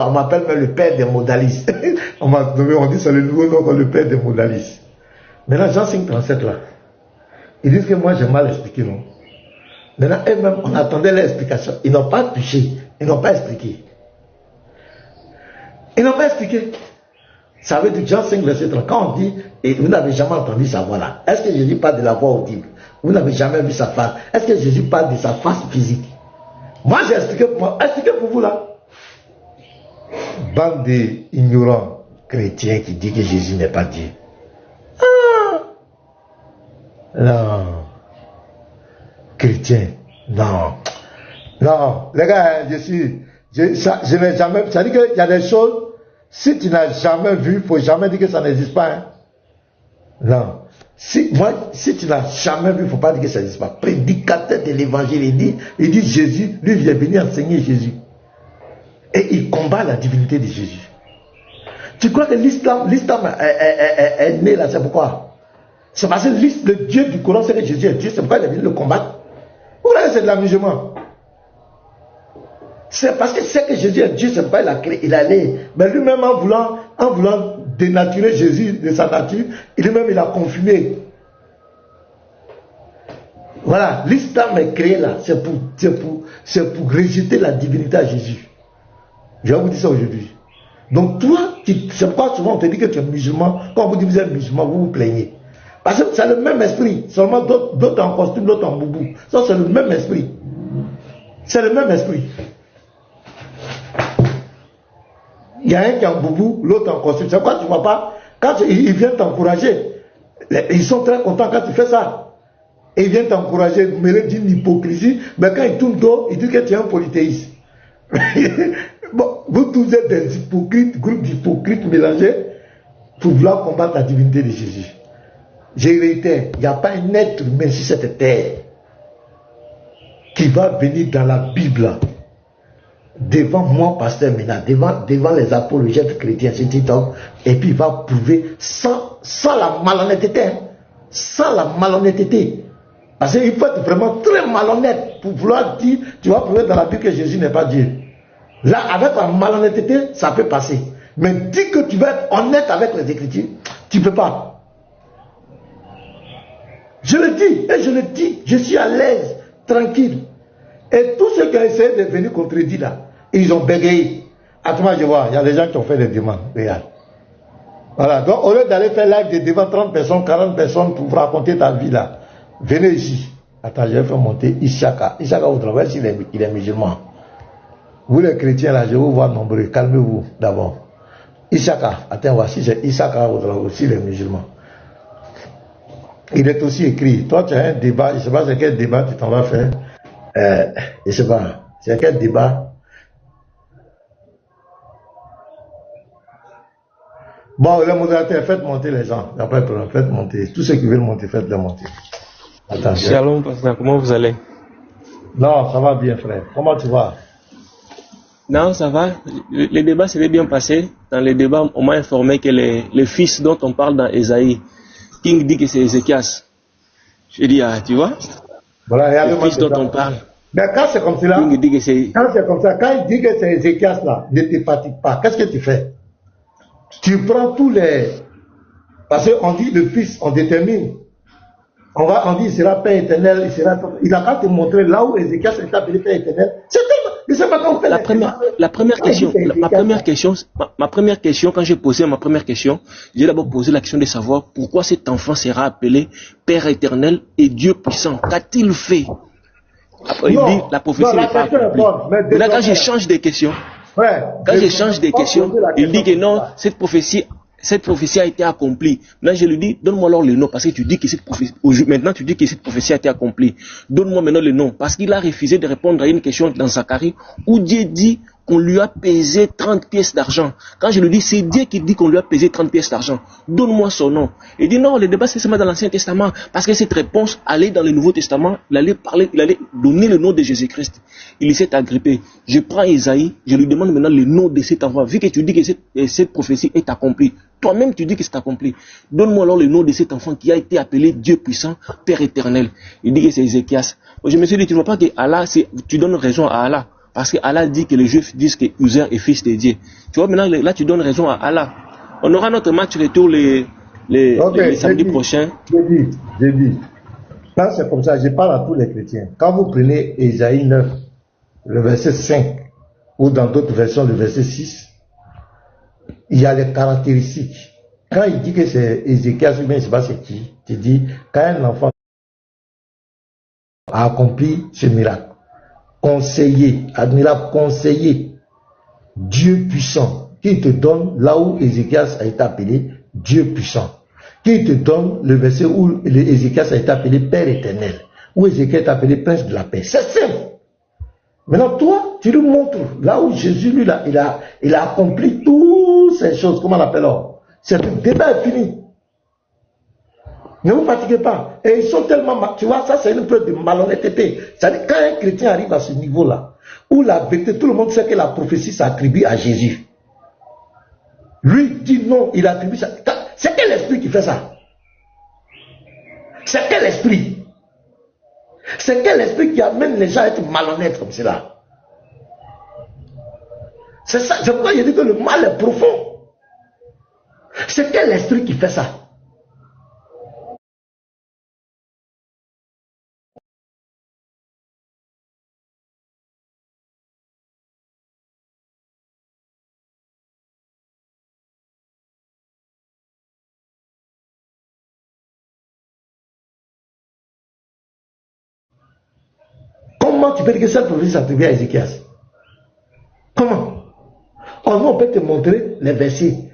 On m'appelle même le père des modalistes. On dit c'est le nouveau nom, le père des modalistes. Maintenant, Jean 5,37 là, ils disent que moi j'ai mal expliqué, non? Maintenant, eux-mêmes, on attendait l'explication. Ils n'ont pas touché, ils n'ont pas expliqué. Ils n'ont pas expliqué. Ça veut dire Jean 5, verset 30. Quand on dit, et vous n'avez jamais entendu sa voix là, est-ce que Jésus parle de la voix audible? Vous n'avez jamais vu sa face. Est-ce que Jésus parle de sa face physique? Moi j'ai expliqué pour moi. Expliquez pour vous là. Bande d'ignorants chrétiens qui disent que Jésus n'est pas Dieu. Ah! Non. Chrétien. Non. Non. Les gars, je n'ai jamais. Ça dit qu'il y a des choses, si tu n'as jamais vu, il ne faut jamais dire que ça n'existe pas. Hein? Non. Si tu n'as jamais vu, il ne faut pas dire que ça n'existe pas. Prédicateur de l'évangile, il dit Jésus, lui il est venu enseigner Jésus. Et il combat la divinité de Jésus. Tu crois que l'islam est né là, c'est pourquoi? C'est parce que le Dieu du Coran, c'est que Jésus est Dieu, c'est pourquoi il est venu le combattre. Vous voyez, c'est de l'amusement. C'est parce que c'est que Jésus est Dieu, c'est pourquoi il a créé, il allait. Mais lui-même, en voulant dénaturer Jésus de sa nature, lui-même, il a confirmé. Voilà, l'islam est créé là, c'est pour rejeter la divinité à Jésus. Je vais vous dire ça aujourd'hui. Donc toi, c'est pourquoi souvent on te dit que tu es musulman. Quand vous dites que vous êtes musulman, vous vous plaignez. Parce que c'est le même esprit, seulement d'autres en costume, d'autres en boubou. Ça c'est le même esprit. C'est le même esprit. Il y a un qui est en boubou, l'autre en costume. C'est pourquoi tu ne vois pas, quand ils viennent t'encourager, ils sont très contents quand tu fais ça. Et ils viennent t'encourager, mêler d'une hypocrisie, mais quand ils tournent dos, ils disent que tu es un polythéiste. Bon, vous tous êtes des hypocrites, groupe d'hypocrites mélangés pour vouloir combattre la divinité de Jésus. J'ai réitéré, il n'y a pas un être humain sur cette terre qui va venir dans la Bible devant moi, pasteur Ménard, devant les apologètes chrétiens, c'est TikTok, et puis il va prouver sans la malhonnêteté, hein, sans la malhonnêteté. Parce qu'il faut être vraiment très malhonnête pour vouloir dire, tu vas prouver dans la Bible que Jésus n'est pas Dieu. Là, avec la malhonnêteté, ça peut passer. Mais dis que tu vas être honnête avec les Écritures, tu ne peux pas. Je le dis, et je le dis, je suis à l'aise, tranquille. Et tous ceux qui ont essayé de venir contredire là, ils ont bégayé. Attends, je vois, il y a des gens qui ont fait des demandes. Regarde. Voilà, donc au lieu d'aller faire live devant 30 personnes, 40 personnes pour vous raconter ta vie là, venez ici. Attends, je vais faire monter Ishaka. Ishaka, vous travaillez s'il est musulman. Vous les chrétiens là, je vais vous voir nombreux. Calmez-vous d'abord. Ishaka, attends, voici c'est Ishaka aussi les musulmans. Il est aussi écrit. Toi, tu as un débat, je ne sais pas c'est quel débat tu t'en vas faire. Je ne sais pas, c'est quel débat. Bon, les modérateurs, faites monter les gens. Après, faites monter. Tous ceux qui veulent monter, faites-les monter. Attention. Shalom, pasteur, comment vous allez? Non, ça va bien, frère. Comment tu vas? Non, ça va. Les débats s'étaient bien passés. Dans les débats, on m'a informé que les fils dont on parle dans Ésaïe, King dit que c'est Ézéchias. Je dis, ah, tu vois, voilà, les fils dont on parle. Mais quand c'est comme cela, King dit que c'est... quand c'est comme ça, quand il dit que c'est Ézéchias là, ne te fatigue pas. Qu'est-ce que tu fais? Tu prends tous les... Parce qu'on dit le fils, on détermine. On dit il sera Père éternel, il a qu'à te montrer là où Ézéchias est appelé Père éternel. C'est tout. Ma première question, quand j'ai posé ma première question, j'ai d'abord posé la question de savoir pourquoi cet enfant sera appelé Père éternel et Dieu puissant. Qu'a-t-il fait? Après, il dit la prophétie n'est pas accomplie. Là, quand j'échange des questions, il dit que non, cette prophétie a été accomplie. Là, je lui dis, donne-moi alors le nom, parce que tu dis que cette prophétie, maintenant tu dis que cette prophétie a été accomplie. Donne-moi maintenant le nom, parce qu'il a refusé de répondre à une question dans Zacharie, où Dieu dit qu'on lui a pesé 30 pièces d'argent. Quand je lui dis, c'est Dieu qui dit qu'on lui a pesé 30 pièces d'argent. Donne-moi son nom. Il dit, non, le débat c'est seulement dans l'Ancien Testament, parce que cette réponse allait dans le Nouveau Testament, il allait donner le nom de Jésus-Christ. Il s'est agrippé. Je prends Isaïe, je lui demande maintenant le nom de cet enfant, vu que tu dis que cette prophétie est accomplie. Toi-même, tu dis que c'est accompli. Donne-moi alors le nom de cet enfant qui a été appelé Dieu puissant, Père éternel. Il dit que c'est Ézéchias. Je me suis dit, tu ne vois pas que Allah, tu donnes raison à Allah. Parce que Allah dit que les Juifs disent que Uzair est fils de Dieu. Tu vois, maintenant, là, tu donnes raison à Allah. On aura notre match retour les samedis prochains. J'ai dit. Quand c'est comme ça, je parle à tous les chrétiens. Quand vous prenez Ésaïe 9, le verset 5, ou dans d'autres versions, le verset 6, il y a les caractéristiques. Quand il dit que c'est Ézéchias, ou bien je ne sais pas c'est qui, tu dis, quand un enfant a accompli ce miracle, conseiller, admirable conseiller, Dieu puissant, qui te donne là où Ézéchias a été appelé Dieu puissant, qui te donne le verset où Ézéchias a été appelé Père éternel, où Ézéchias est appelé Prince de la paix. C'est simple. Maintenant, toi, tu lui montres là où Jésus, lui, il a accompli toutes ces choses. Comment on l'appelle? C'est le débat est fini. Ne vous fatiguez pas. Et ils sont tellement... Tu vois, ça, c'est une preuve de malhonnêteté. C'est-à-dire, quand un chrétien arrive à ce niveau-là, où la vérité, tout le monde sait que la prophétie s'attribue à Jésus. Lui dit non, il attribue ça. C'est quel esprit qui fait ça? C'est quel esprit? C'est quel esprit qui amène les gens à être malhonnêtes comme cela? C'est ça, c'est pourquoi je dis que le mal est profond. C'est quel esprit qui fait ça? Comment tu peux dire que cette prophétie s'attribue à Ézéchias? Comment? On peut te montrer les versets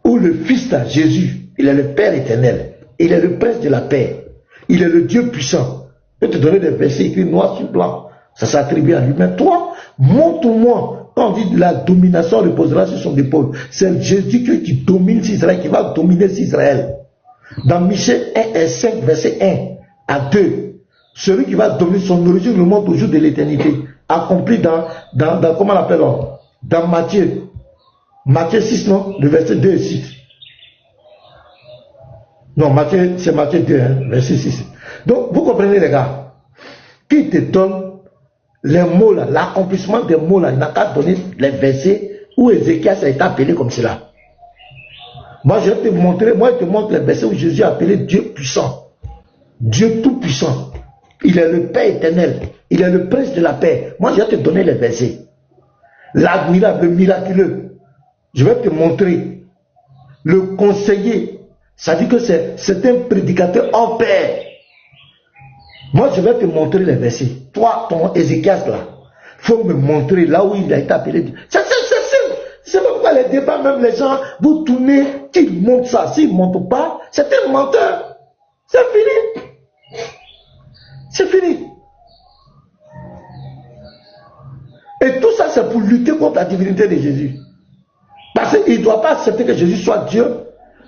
où le Fils de Jésus, il est le Père éternel, il est le Prince de la paix, il est le Dieu puissant. Je peux te donner des versets écrits noir sur blanc, ça s'attribue à lui. Mais toi, montre-moi, quand on dit la domination reposera sur son épaule, c'est Jésus qui domine Israël, qui va dominer Israël. Dans Michée 1 et 5, verset 1 à 2, celui qui va dominer son origine remonte au jour de l'éternité, accompli dans comment on l'appelle, dans Matthieu 6, non, le verset 2 et 6. Non, c'est Matthieu 2, hein, verset 6. Donc, vous comprenez les gars, qui te donne les mots là, l'accomplissement des mots là, il n'a qu'à donner les versets où Ézéchias a été appelé comme cela. Moi, je vais te montrer, je te montre les versets où Jésus a appelé Dieu puissant, Dieu tout puissant. Il est le Père éternel, il est le Prince de la paix. Moi, je vais te donner les versets. L'admirable, le miraculeux. Je vais te montrer le conseiller. Ça dit que c'est un prédicateur en paix. Moi, je vais te montrer les versets. Toi, ton Ézéchias là, il faut me montrer là où il a été appelé. C'est simple. C'est pourquoi les débats, même les gens, vous tournez, qu'ils montrent ça. S'ils ne montrent pas, c'est un menteur. C'est fini. C'est fini. Et tout ça, c'est pour lutter contre la divinité de Jésus. Parce qu'il ne doit pas accepter que Jésus soit Dieu.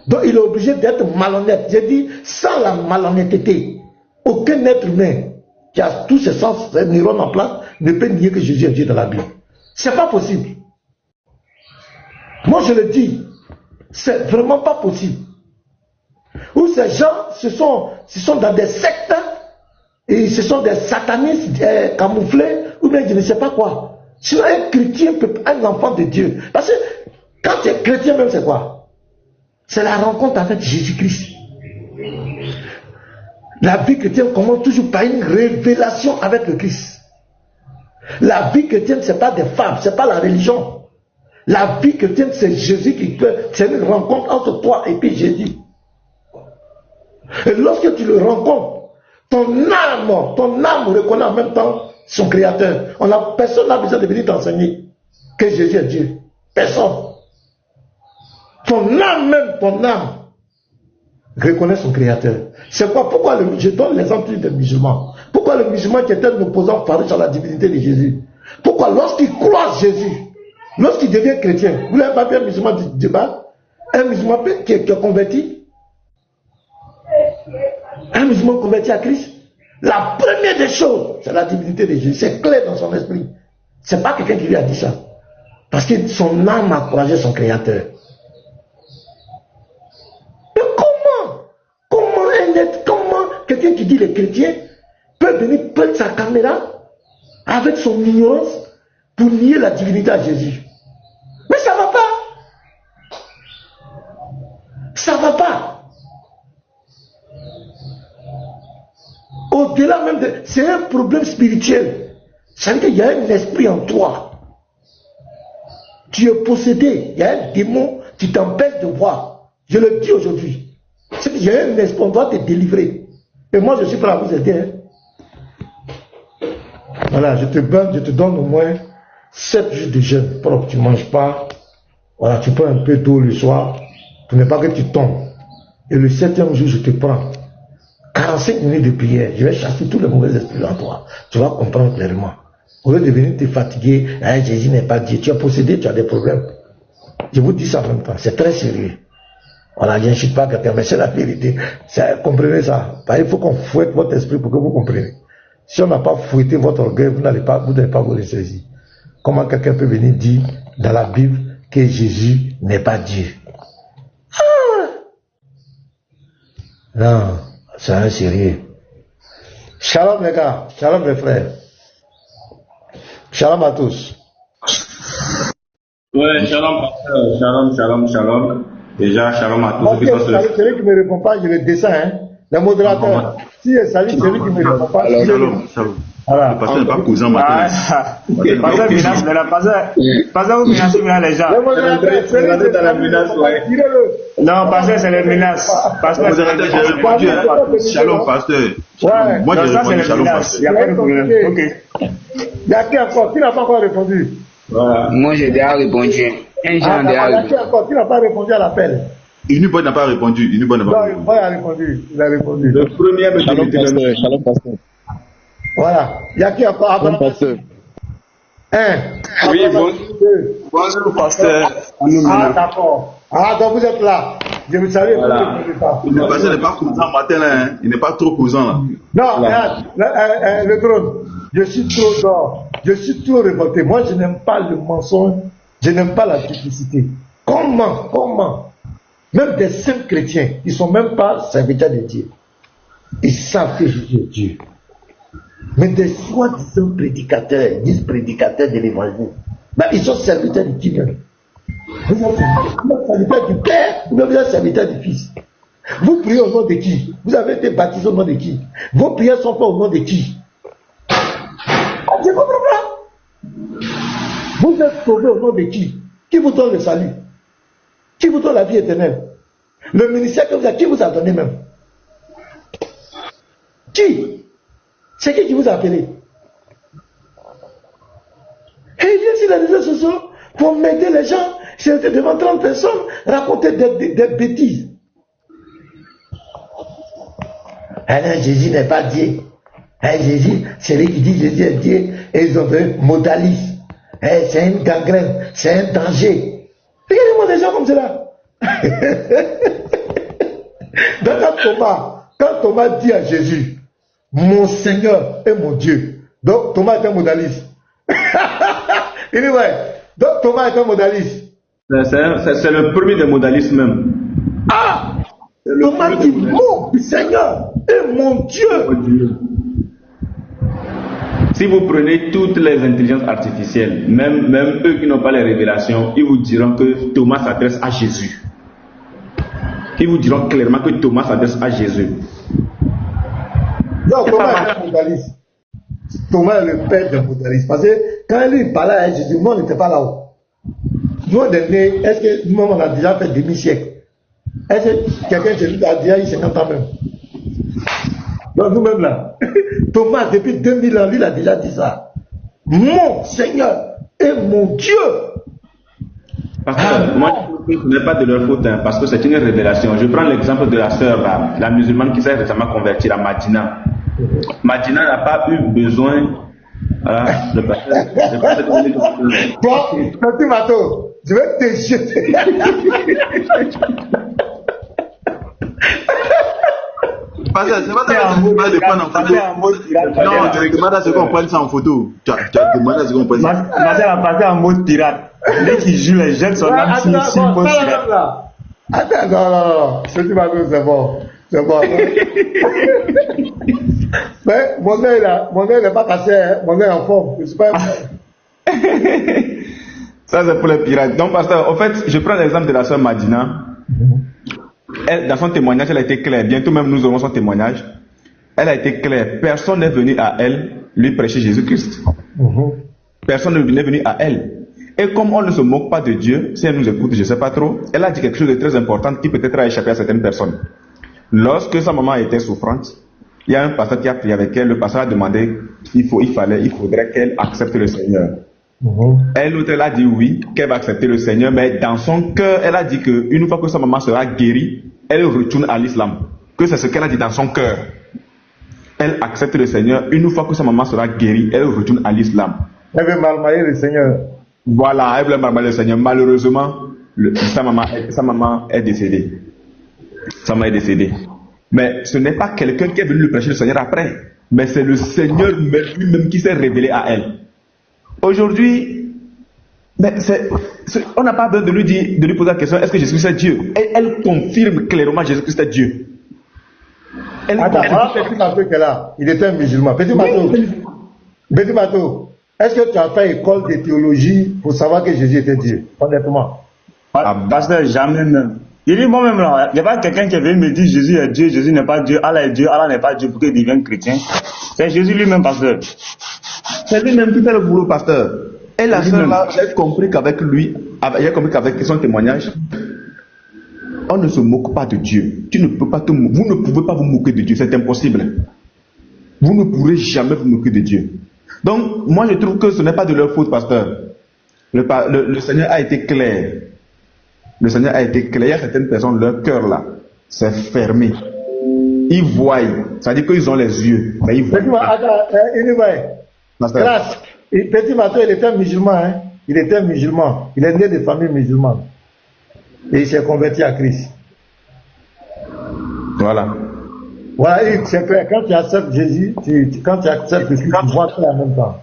Donc il est obligé d'être malhonnête. J'ai dit, sans la malhonnêteté, aucun être humain qui a tous ses sens, ses neurones en place, ne peut nier que Jésus est Dieu dans la Bible. C'est pas possible. Moi je le dis, c'est vraiment pas possible. Où ces gens, ce sont dans des sectes, et ce sont des satanistes camouflés, ou bien je ne sais pas quoi. Sinon un chrétien peut être un enfant de Dieu. Parce que quand tu es chrétien même, c'est quoi? C'est la rencontre avec Jésus-Christ. La vie chrétienne commence toujours par une révélation avec le Christ. La vie chrétienne, ce n'est pas des femmes, ce n'est pas la religion. La vie chrétienne, c'est Jésus qui peut. C'est une rencontre entre toi et puis Jésus. Et lorsque tu le rencontres, ton âme reconnaît en même temps son créateur. Personne n'a besoin de venir t'enseigner que Jésus est Dieu. Personne. Ton âme reconnaît son créateur. C'est quoi? Pourquoi je donne l'exemple des musulmans. Pourquoi le musulman qui est un opposant farouche à la divinité de Jésus? Pourquoi lorsqu'il croit Jésus, lorsqu'il devient chrétien, vous n'avez pas vu un musulman du débat? Un musulman qui est converti? Un musulman converti à Christ? La première des choses, c'est la divinité de Jésus. C'est clair dans son esprit. C'est pas quelqu'un qui lui a dit ça. Parce que son âme a encouragé son créateur. Comment quelqu'un qui dit les chrétiens peut venir prendre sa caméra avec son ignorance pour nier la divinité à Jésus. Mais ça ne va pas. Ça ne va pas. Au-delà même de... C'est un problème spirituel. Ça veut dire qu'il y a un esprit en toi. Tu es possédé. Il y a un démon qui t'empêche de voir. Je le dis aujourd'hui. C'est qu'il y a un esprit, on doit te délivrer. Et moi, je suis prêt à vous aider. Hein. Voilà, je te donne au moins 7 jours de jeûne. Pour que tu ne manges pas. Voilà, tu prends un peu d'eau le soir. Pour ne pas que tu tombes. Et le 7e jour, je te prends 45 minutes de prière. Je vais chasser tous les mauvais esprits en toi. Tu vas comprendre clairement. Au lieu de venir te fatiguer, hein, Jésus n'est pas Dieu. Tu as possédé, tu as des problèmes. Je vous dis ça en même temps. C'est très sérieux. Voilà, je ne suis pas quelqu'un, mais c'est la vérité. Comprenez ça. Il faut qu'on fouette votre esprit pour que vous compreniez. Si on n'a pas fouetté votre orgueil, vous n'allez pas vous ressaisir. Comment quelqu'un peut venir dire dans la Bible que Jésus n'est pas Dieu? Non, c'est un sérieux. Shalom les gars, shalom les frères. Shalom à tous. Ouais, shalom pasteur, shalom. Déjà, shalom à tous. Celui qui ne me répond pas, je le descends. Hein. Le modérateur, si salut celui qui ne me répond pas, shalom. Voilà. Le pasteur n'est pas cousin matin. Pasteur menace, mais la pasteur vous menacez les gens. Le modérateur, celui dans la menace, ouais. Non, pasteur, c'est le menace. Pasteur, c'est le j'ai répondu. Shalom, pasteur. Ouais. Moi, j'ai ça, c'est répondu le shalom, menace. Il pasteur. n'y a pas de problème. Ok. Il y a qui encore? Qui n'a pas encore répondu? Voilà. Moi, j'ai déjà répondu. Un genre Il y a qui encore? Qui n'a pas répondu à l'appel? Uniboy n'a pas répondu. Uniboy n'a Non, pas répondu. il a répondu. Il a répondu. Le premier me dit Shalom, pasteur. Voilà. Il y a qui encore? Shalom, pasteur. Oui, bon. Bonjour, pasteur. Ah, d'accord. Ah, donc vous êtes là. Je me savais Voilà. Le pasteur n'est pas cousin matin, là. Hein. Il n'est pas trop cousin, là. Non, regarde, le trône. Je suis trop d'or. Je suis trop révolté. Moi, je n'aime pas le mensonge. Je n'aime pas la duplicité. Comment même des saints chrétiens, ils ne sont même pas serviteurs de Dieu. Ils savent que Jésus est Dieu. Mais des soi-disant prédicateurs, ils disent prédicateurs de l'évangile. Ben, ils sont serviteurs de qui même? Vous êtes serviteurs du Père ou bien vous êtes serviteurs du Fils? Vous priez au nom de qui? Vous avez été baptisé au nom de qui? Vos prières sont faites au nom de qui? Je comprends pas. Vous êtes sauvés au nom de qui? Qui vous donne le salut? Qui vous donne la vie éternelle? Le ministère que vous avez, qui vous a donné même? Qui? C'est qui vous a appelé? Et il vient sur les réseaux sociaux pour m'aider les gens. J'étais devant 30 personnes, raconter des bêtises. Alors Jésus n'est pas Dieu. Jésus, c'est lui qui dit Jésus est Dieu, et ils ont fait modaliste. C'est une gangrène, c'est un danger. Regardez-moi des gens comme cela. Quand Thomas dit à Jésus, mon Seigneur et mon Dieu, donc Thomas est un modaliste. Il dit ouais, donc Thomas est un modaliste. C'est le premier des modalistes même. Ah, Thomas dit mon Seigneur et mon Dieu. Si vous prenez toutes les intelligences artificielles, même eux qui n'ont pas les révélations, ils vous diront que Thomas s'adresse à Jésus. Ils vous diront clairement que Thomas s'adresse à Jésus. Non, Thomas est un modaliste. Thomas est le père des modalistes. Parce que quand il parlait à Jésus, nous on n'était pas là-haut. Nous on est nés, est-ce que nous on a déjà fait demi-siècle? Est-ce que quelqu'un chez nous a déjà eu 50 ans même? Donc nous-mêmes là, Thomas depuis 2000 ans, lui il a déjà dit ça. Mon Seigneur et mon Dieu. Parce que moi je ne connais pas de leur faute, hein, parce que c'est une révélation. Je prends l'exemple de la sœur, la musulmane qui s'est récemment convertie, la Madina. Madina n'a pas eu besoin de passer Bon, petit Mato, je vais te jeter. Pasteur, c'est pas de prendre en photo. Non, tu demandes à ce qu'on prenne ça en photo. Tu as demandé à ce qu'on prenne ça. Pasteur a passé en mode tirade. Dès qu'il joue les jette son âme sur une bonne tirade. Attends, non. Petit Mato, c'est bon. C'est bon. Mais mon œil n'est pas cassé, hein. Mon œil est en forme. Je ne suis pas un Ça, c'est pour les pirates. Donc, pasteur, en fait, je prends l'exemple de la sœur Madina. Elle, dans son témoignage, elle a été claire. Bientôt même, nous aurons son témoignage. Elle a été claire. Personne n'est venu à elle lui prêcher Jésus-Christ. Personne n'est venu à elle. Et comme on ne se moque pas de Dieu, si elle nous écoute, je ne sais pas trop, elle a dit quelque chose de très important qui peut-être a échappé à certaines personnes. Lorsque sa maman était souffrante, il y a un pasteur qui a prié avec elle. Le pasteur a demandé il faudrait qu'elle accepte le Seigneur. Elle, l'autre, elle a dit oui, qu'elle va accepter le Seigneur, mais dans son cœur, elle a dit qu'une fois que sa maman sera guérie, elle retourne à l'islam. Que c'est ce qu'elle a dit dans son cœur. Elle accepte le Seigneur, une fois que sa maman sera guérie, elle retourne à l'islam. Elle veut marmailler le Seigneur. Voilà, elle veut marmailler le Seigneur. Malheureusement, sa maman est décédée. Sa maman est décédée. Mais ce n'est pas quelqu'un qui est venu lui prêcher le Seigneur après, mais c'est le Seigneur lui-même qui s'est révélé à elle. Aujourd'hui, on n'a pas besoin de lui poser la question, est-ce que Jésus-Christ est Dieu? Elle confirme clairement Jésus-Christ est Dieu. Attends, petit bateau qui est là, il était un musulman. Petit bateau, est-ce que tu as fait école de théologie pour savoir que Jésus était Dieu? Honnêtement. Pasteur, jamais même. Il dit moi-même là, il n'y a pas quelqu'un qui vient me dire Jésus est Dieu, Jésus n'est pas Dieu, Allah est Dieu, Allah n'est pas Dieu pour qu'il devienne chrétien. C'est Jésus lui-même, pasteur. C'est lui-même qui fait le boulot, pasteur. Et la sœur là, j'ai compris qu'avec lui, qu'avec son témoignage, on ne se moque pas de Dieu. Vous ne pouvez pas vous moquer de Dieu, c'est impossible. Vous ne pourrez jamais vous moquer de Dieu. Donc, moi je trouve que ce n'est pas de leur faute, pasteur. Le Seigneur a été clair. Le Seigneur a été clair. Il y a certaines personnes, leur cœur là, c'est fermé. Ils voient, c'est-à-dire qu'ils ont les yeux, mais ils voient. Petit bateau, il était musulman, hein? Il était musulman. Il est né de famille musulmane. Et il s'est converti à Christ. Voilà. Voilà, c'est clair. Quand tu acceptes Jésus, quand tu acceptes Christ, tu vois tout en même temps.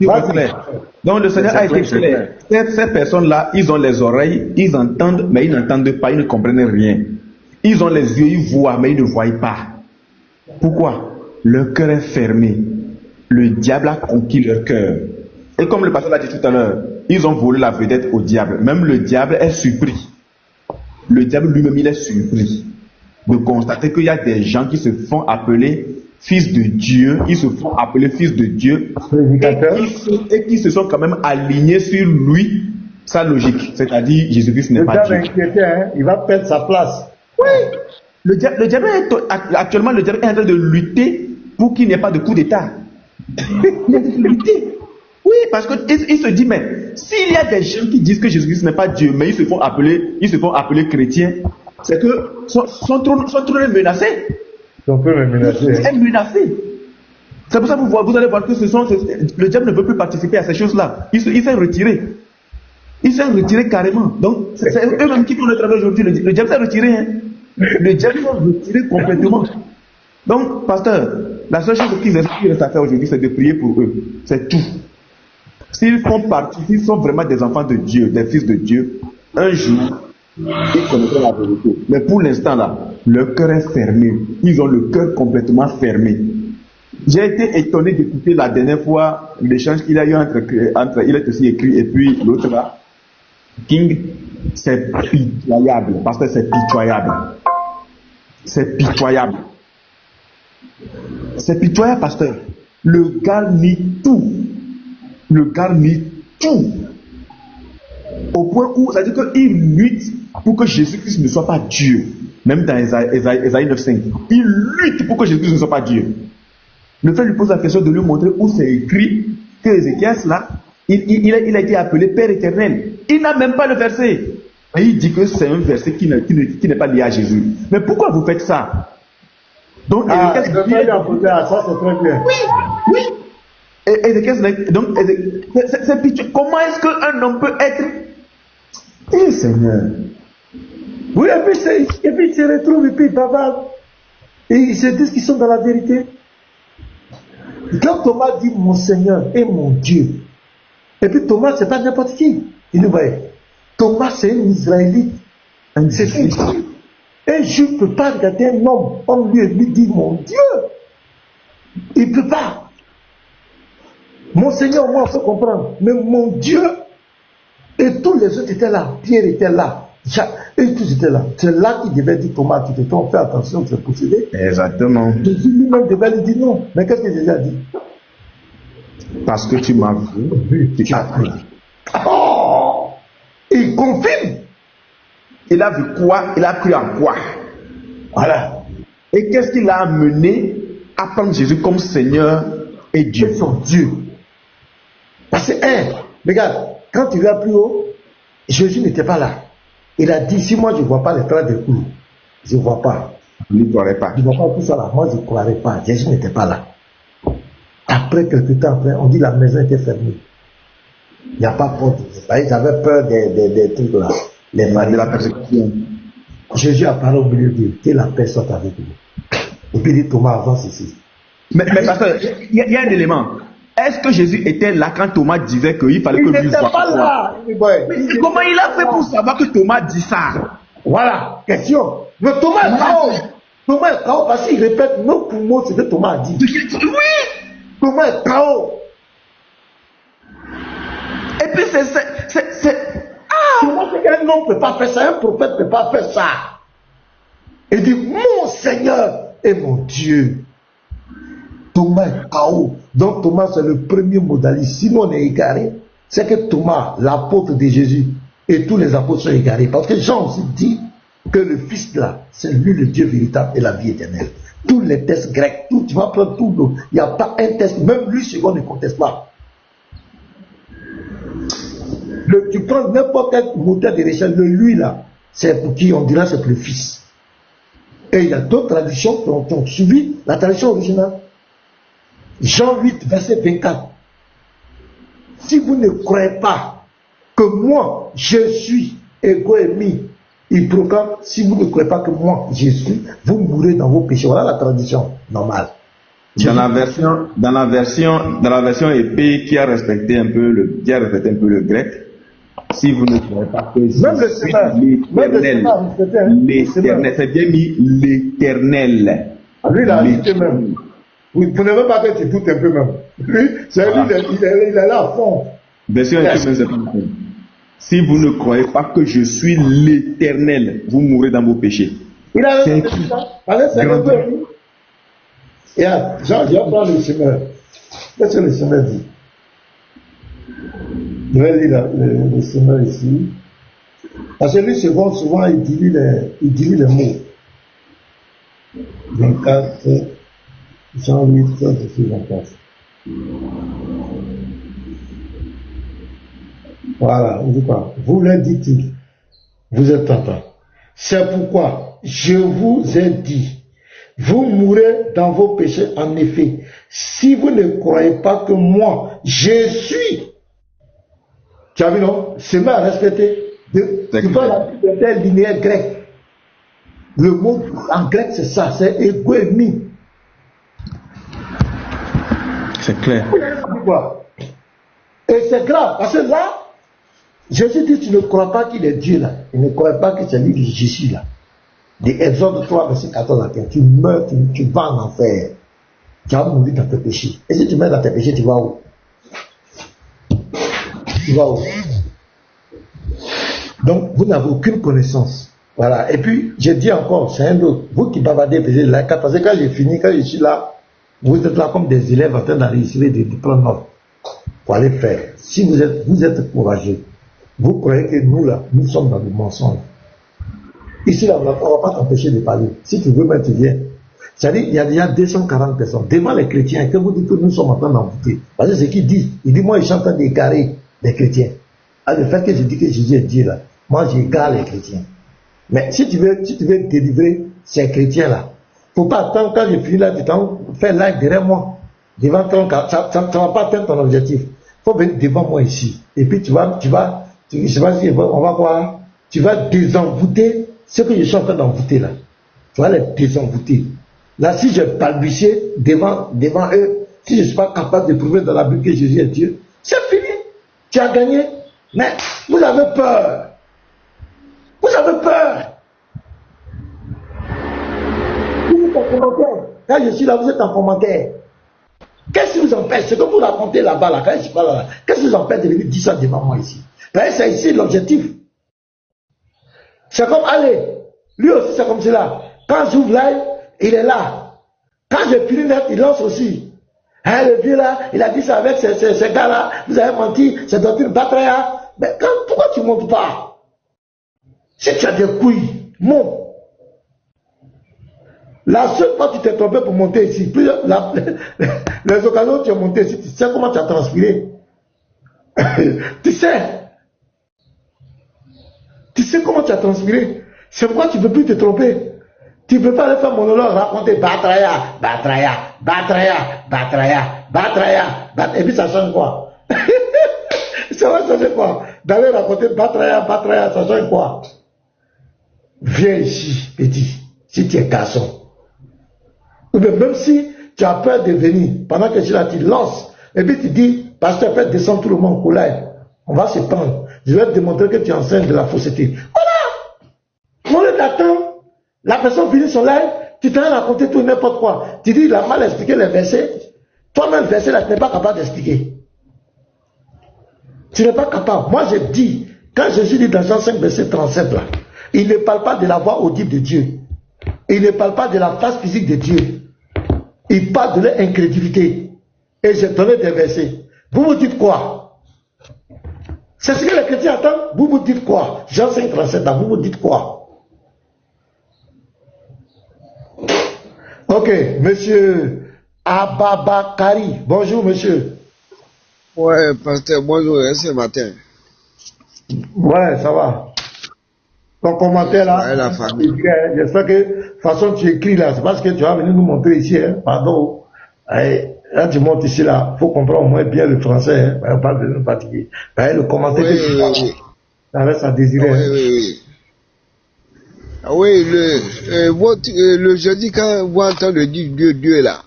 Donc le Seigneur a été clair. Ces personnes-là, ils ont les oreilles, ils entendent, mais ils n'entendent pas, ils ne comprennent rien. Ils ont les yeux, ils voient, mais ils ne voient pas. Pourquoi? Leur cœur est fermé. Le diable a conquis leur cœur. Et comme le pasteur l'a dit tout à l'heure, ils ont volé la vedette au diable. Même le diable est surpris. Le diable lui-même, il est surpris de constater qu'il y a des gens qui se font appeler fils de Dieu, ils se font appeler fils de Dieu, et qui se sont quand même alignés sur lui, sa logique. C'est-à-dire, Jésus-Christ n'est pas Dieu. Hein? Il va perdre sa place. Oui. Actuellement, le diable est en train de lutter pour qu'il n'y ait pas de coup d'État. Il est en train de lutter. Oui, parce qu'il se dit, mais s'il y a des gens qui disent que Jésus-Christ n'est pas Dieu, mais ils se font appeler chrétiens, c'est que son trône est menacé. Son trône est menacé. Est menacé. C'est pour ça que vous allez voir que le diable ne veut plus participer à ces choses-là. Il s'est retiré. Il s'est retiré carrément. Donc, c'est eux-mêmes qui font le travail aujourd'hui. Le diable s'est retiré. Hein. Le diable s'est retiré complètement. Donc, pasteur, la seule chose qu'il reste à faire aujourd'hui, c'est de prier pour eux. C'est tout. S'ils font partie, s'ils sont vraiment des enfants de Dieu, des fils de Dieu, un jour, ils connaîtront la vérité. Mais pour l'instant là, leur cœur est fermé. Ils ont le cœur complètement fermé. J'ai été étonné d'écouter la dernière fois l'échange qu'il y a eu entre il est aussi écrit et puis l'autre là, King. C'est pitoyable, parce que c'est pitoyable. C'est pitoyable. C'est pitoyable, pasteur. Le gars nie tout. Le gars nie tout. Au point où, ça veut dire qu'il lutte pour que Jésus-Christ ne soit pas Dieu. Même dans Ésaïe 9.5. Il lutte pour que Jésus-Christ ne soit pas Dieu. Le frère lui pose la question de lui montrer où c'est écrit que Ézéchias là, il a été appelé Père éternel. Il n'a même pas le verset. Et il dit que c'est un verset qui n'est pas lié à Jésus. Mais pourquoi vous faites ça? Donc, ça c'est très bien. Oui. Et donc, c'est pitié. Comment est-ce qu'un homme peut être... Eh Seigneur. Oui, et puis ils se retrouvent, et puis ils bavardent. Et ils se disent qu'ils sont dans la vérité. Quand Thomas dit mon Seigneur et mon Dieu, et puis Thomas, c'est pas n'importe qui. Il dit, ouais, Thomas, c'est un Israélite. C'est un Juif. Un Juif ne peut pas regarder un homme, on lui dit mon Dieu. Il ne peut pas. Mon Seigneur, moi, on peut comprendre. Mais mon Dieu, et tous les autres étaient là. Pierre était là. Et tous étaient là. C'est là qu'il devait dire Thomas, tu te trompes, fais attention, tu es possédé. Exactement. Jésus lui-même devait lui dire non. Mais qu'est-ce que Jésus a dit? Parce que tu m'as vu, tu as cru. Oh! Il confirme. Il a vu quoi? Il a cru en quoi? Voilà. Et qu'est-ce qui l'a amené à prendre Jésus comme Seigneur et Dieu? C'est son Dieu. Parce que, regarde, quand il va plus haut, Jésus n'était pas là. Il a dit, si moi je ne vois pas les traces des coups, je ne vois pas. Il ne croirait pas. Je ne vois pas tout ça là. Moi je ne croirais pas. Jésus n'était pas là. Après, quelques temps après, on dit la maison était fermée. Il n'y a pas peur. Ils avaient peur des trucs là. Les De la persécution. Jésus apparaît au milieu d'eux. Que la paix soit avec nous. Et puis il dit Thomas, avance ici. Mais pasteur, il y a un élément. Est-ce que Jésus était là quand Thomas disait qu'il fallait que lui Il n'était pas là. Mais comment il a fait pour savoir que Thomas dit ça? Voilà, question. Mais Thomas est KO. Thomas est KO parce qu'il répète nos poumons ce que Thomas a dit. Oui. Thomas est KO. Et puis Thomas, c'est qu'un homme ne peut pas faire ça, un prophète ne peut pas faire ça. Il dit, mon Seigneur et mon Dieu. Thomas est KO. Donc Thomas, c'est le premier modaliste. Sinon, on est égaré. C'est que Thomas, l'apôtre de Jésus, et tous les apôtres sont égarés. Parce que Jean aussi dit que le Fils là, c'est lui le Dieu véritable et la vie éternelle. Tous les tests grecs, tu vas prendre tout l'eau. Il n'y a pas un test, même lui, second ne conteste pas. Tu prends n'importe quel moteur de recherche, le lui là, c'est pour qui on dira c'est pour le Fils. Et il y a d'autres traditions qui ont suivi la tradition originale. Jean 8, verset 24. Si vous ne croyez pas que moi, je suis ego émis, il proclame, si vous ne croyez pas que moi, je suis, vous mourrez dans vos péchés. Voilà la tradition normale. Dans la version épée qui a respecté un peu le grec, si vous ne croyez pas que je suis l'éternel, c'est bien mis l'éternel. Lui, il a ajouté même. Vous ne pouvez même pas que tu doutes un peu même. Lui, c'est lui, il est là à fond. Version épée, c'est pas le même. Si vous ne croyez pas que je suis l'éternel, vous mourrez dans vos péchés. Il a répété ça. Allez, c'est un peu. Jean, je vais prendre le semeur. Qu'est-ce que le semeur dit? Je vais lire le semeur ici. Parce que lui, souvent, il dit les mots. 24, Jean 8, 24. Voilà, on dit quoi? Vous leur dit-il, vous êtes tentant. C'est pourquoi je vous ai dit, vous mourrez dans vos péchés en effet, si vous ne croyez pas que moi, je suis. Tu as vu, non? C'est mal respecté. Tu vois la liberté linéaire grecque. Le mot en grec, c'est ça, c'est égoémie. C'est clair. Et c'est grave, parce que là, Jésus dit, tu ne crois pas qu'il est Dieu là. Tu ne crois pas que c'est lui qui est Jésus là. Des Exode 3, verset 14 à 15. Tu meurs, tu vas en enfer. Tu vas mourir dans tes péchés. Et si tu meurs dans tes péchés, tu vas où? Tu vas où? Donc, vous n'avez aucune connaissance. Voilà. Et puis, je dis encore, c'est un autre. Vous qui bavardez, parce que quand j'ai fini, quand je suis là, vous êtes là comme des élèves en train d'enregistrer, de prendre note. Pour aller faire. Si vous êtes courageux, vous croyez que nous là, nous sommes dans le mensonge. Ici là, on ne va pas t'empêcher de parler. Si tu veux, mais tu viens. C'est-à-dire, il y a déjà 240 personnes devant les chrétiens que vous dites que nous sommes en train d'envoûter. Parce que c'est ce qu'il dit. Il dit, moi, je suis en train d'égarer les chrétiens. Alors, le fait que je dis que Jésus est Dieu là, moi, j'égare les chrétiens. Mais si tu veux délivrer ces chrétiens là, faut pas attendre quand je finis là, tu t'en fais like derrière moi. Devant ton cas, ça ne va pas atteindre ton objectif. Faut venir devant moi ici. Et puis je sais pas si on va voir, tu vas désenvoûter ce que je suis en train d'envoûter là. Tu vas les désenvoûter. Là, si je balbutiais devant eux, si je ne suis pas capable de prouver dans la Bible que Jésus est Dieu, c'est fini. Tu as gagné. Mais vous avez peur. Vous avez peur. Vous êtes en commentaire. Quand je suis là, vous êtes en commentaire. Qu'est-ce qui vous empêche? C'est comme vous racontez là-bas, là, quand je parle là, qu'est-ce qui vous empêche de venir dire ça devant moi ici? C'est ici l'objectif. C'est comme, allez, lui aussi c'est comme cela. Quand j'ouvre live, il est là. Quand je finis net, il lance aussi. Hein, le vieux là, il a dit ça avec ces gars-là, vous avez menti, c'est doctrine Batraya. Mais pourquoi tu ne montes pas? Si tu as des couilles, monte. La seule fois que tu t'es trompé pour monter ici, les occasions où tu es monté ici, tu sais comment tu as transpiré. Tu sais comment tu as transpiré. C'est pourquoi tu ne peux plus te tromper. Tu ne peux pas aller faire monologue, raconter Batraya, Batraya, Batraya, Batraya, Batraya, et puis ça change quoi? Ça va changer quoi? D'aller raconter Batraya, Batraya, ça change quoi? Viens ici, petit, si tu es garçon. Ou bien même si tu as peur de venir, pendant que tu là, tu lances, et puis tu dis, pasteur, faites descendre tout le monde au live. On va se prendre. Je vais te démontrer que tu enseignes de la fausseté. Voilà! Au lieu d'attendre, la personne finit son live, tu t'en raconté tout n'importe quoi. Tu dis, il a mal expliqué les versets. Toi-même, le verset là, tu n'es pas capable d'expliquer. Tu n'es pas capable. Moi, je dis, quand Jésus dit dans Jean 5, verset 37 là, il ne parle pas de la voix audible de Dieu. Il ne parle pas de la face physique de Dieu. Il parle de leur incrédulité. Et j'ai donné des versets. Vous me dites quoi? C'est ce que les chrétiens attendent. Vous me dites quoi? Jean 5, 37 là, vous me dites quoi? Ok, monsieur Ababakari. Bonjour, monsieur. Ouais, pasteur, bonjour, ce matin. Ouais, ça va. Ton commentaire là, Ouais, la famille. j'espère que de toute façon tu écris là, c'est parce que tu vas venir nous montrer ici, hein, pardon. Là tu montes ici là, il faut comprendre au moins bien le français, hein, on parle de nous fatiguer. Le commentaire Oui, que tu oui, fais, oui. ça reste à désirer. Oui, Hein. oui, oui. Ah oui, le jeudi, quand vous entendez dire Dieu là,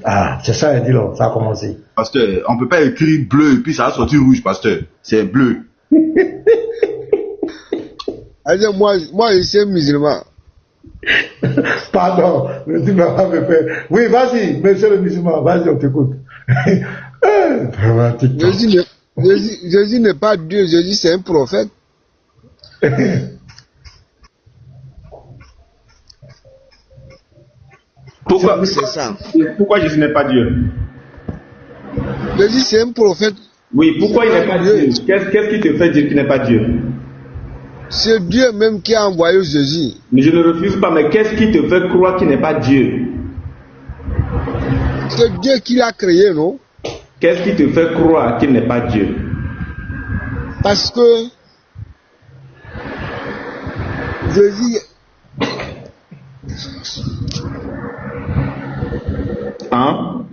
Ah, c'est ça, il dit là, ça a commencé. Pasteur, on ne peut pas écrire bleu et puis ça va sortir rouge, pasteur. C'est bleu. alors moi je suis musulman. Pardon, tu m'as pas me faire. Oui, vas-y, monsieur le musulman, vas-y, on t'écoute. Dramatique. Jésus n'est pas Dieu, Jésus c'est un prophète. Pourquoi, C'est ça. pourquoi Jésus n'est pas Dieu? Jésus c'est un prophète. Oui, pourquoi il n'est pas Dieu? Qu'est-ce qui te fait dire qu'il n'est pas Dieu? C'est Dieu même qui a envoyé Jésus. Mais je ne refuse pas, mais qu'est-ce qui te fait croire qu'il n'est pas Dieu? C'est Dieu qui l'a créé, non? Qu'est-ce qui te fait croire qu'il n'est pas Dieu? Parce que Jésus. Hein?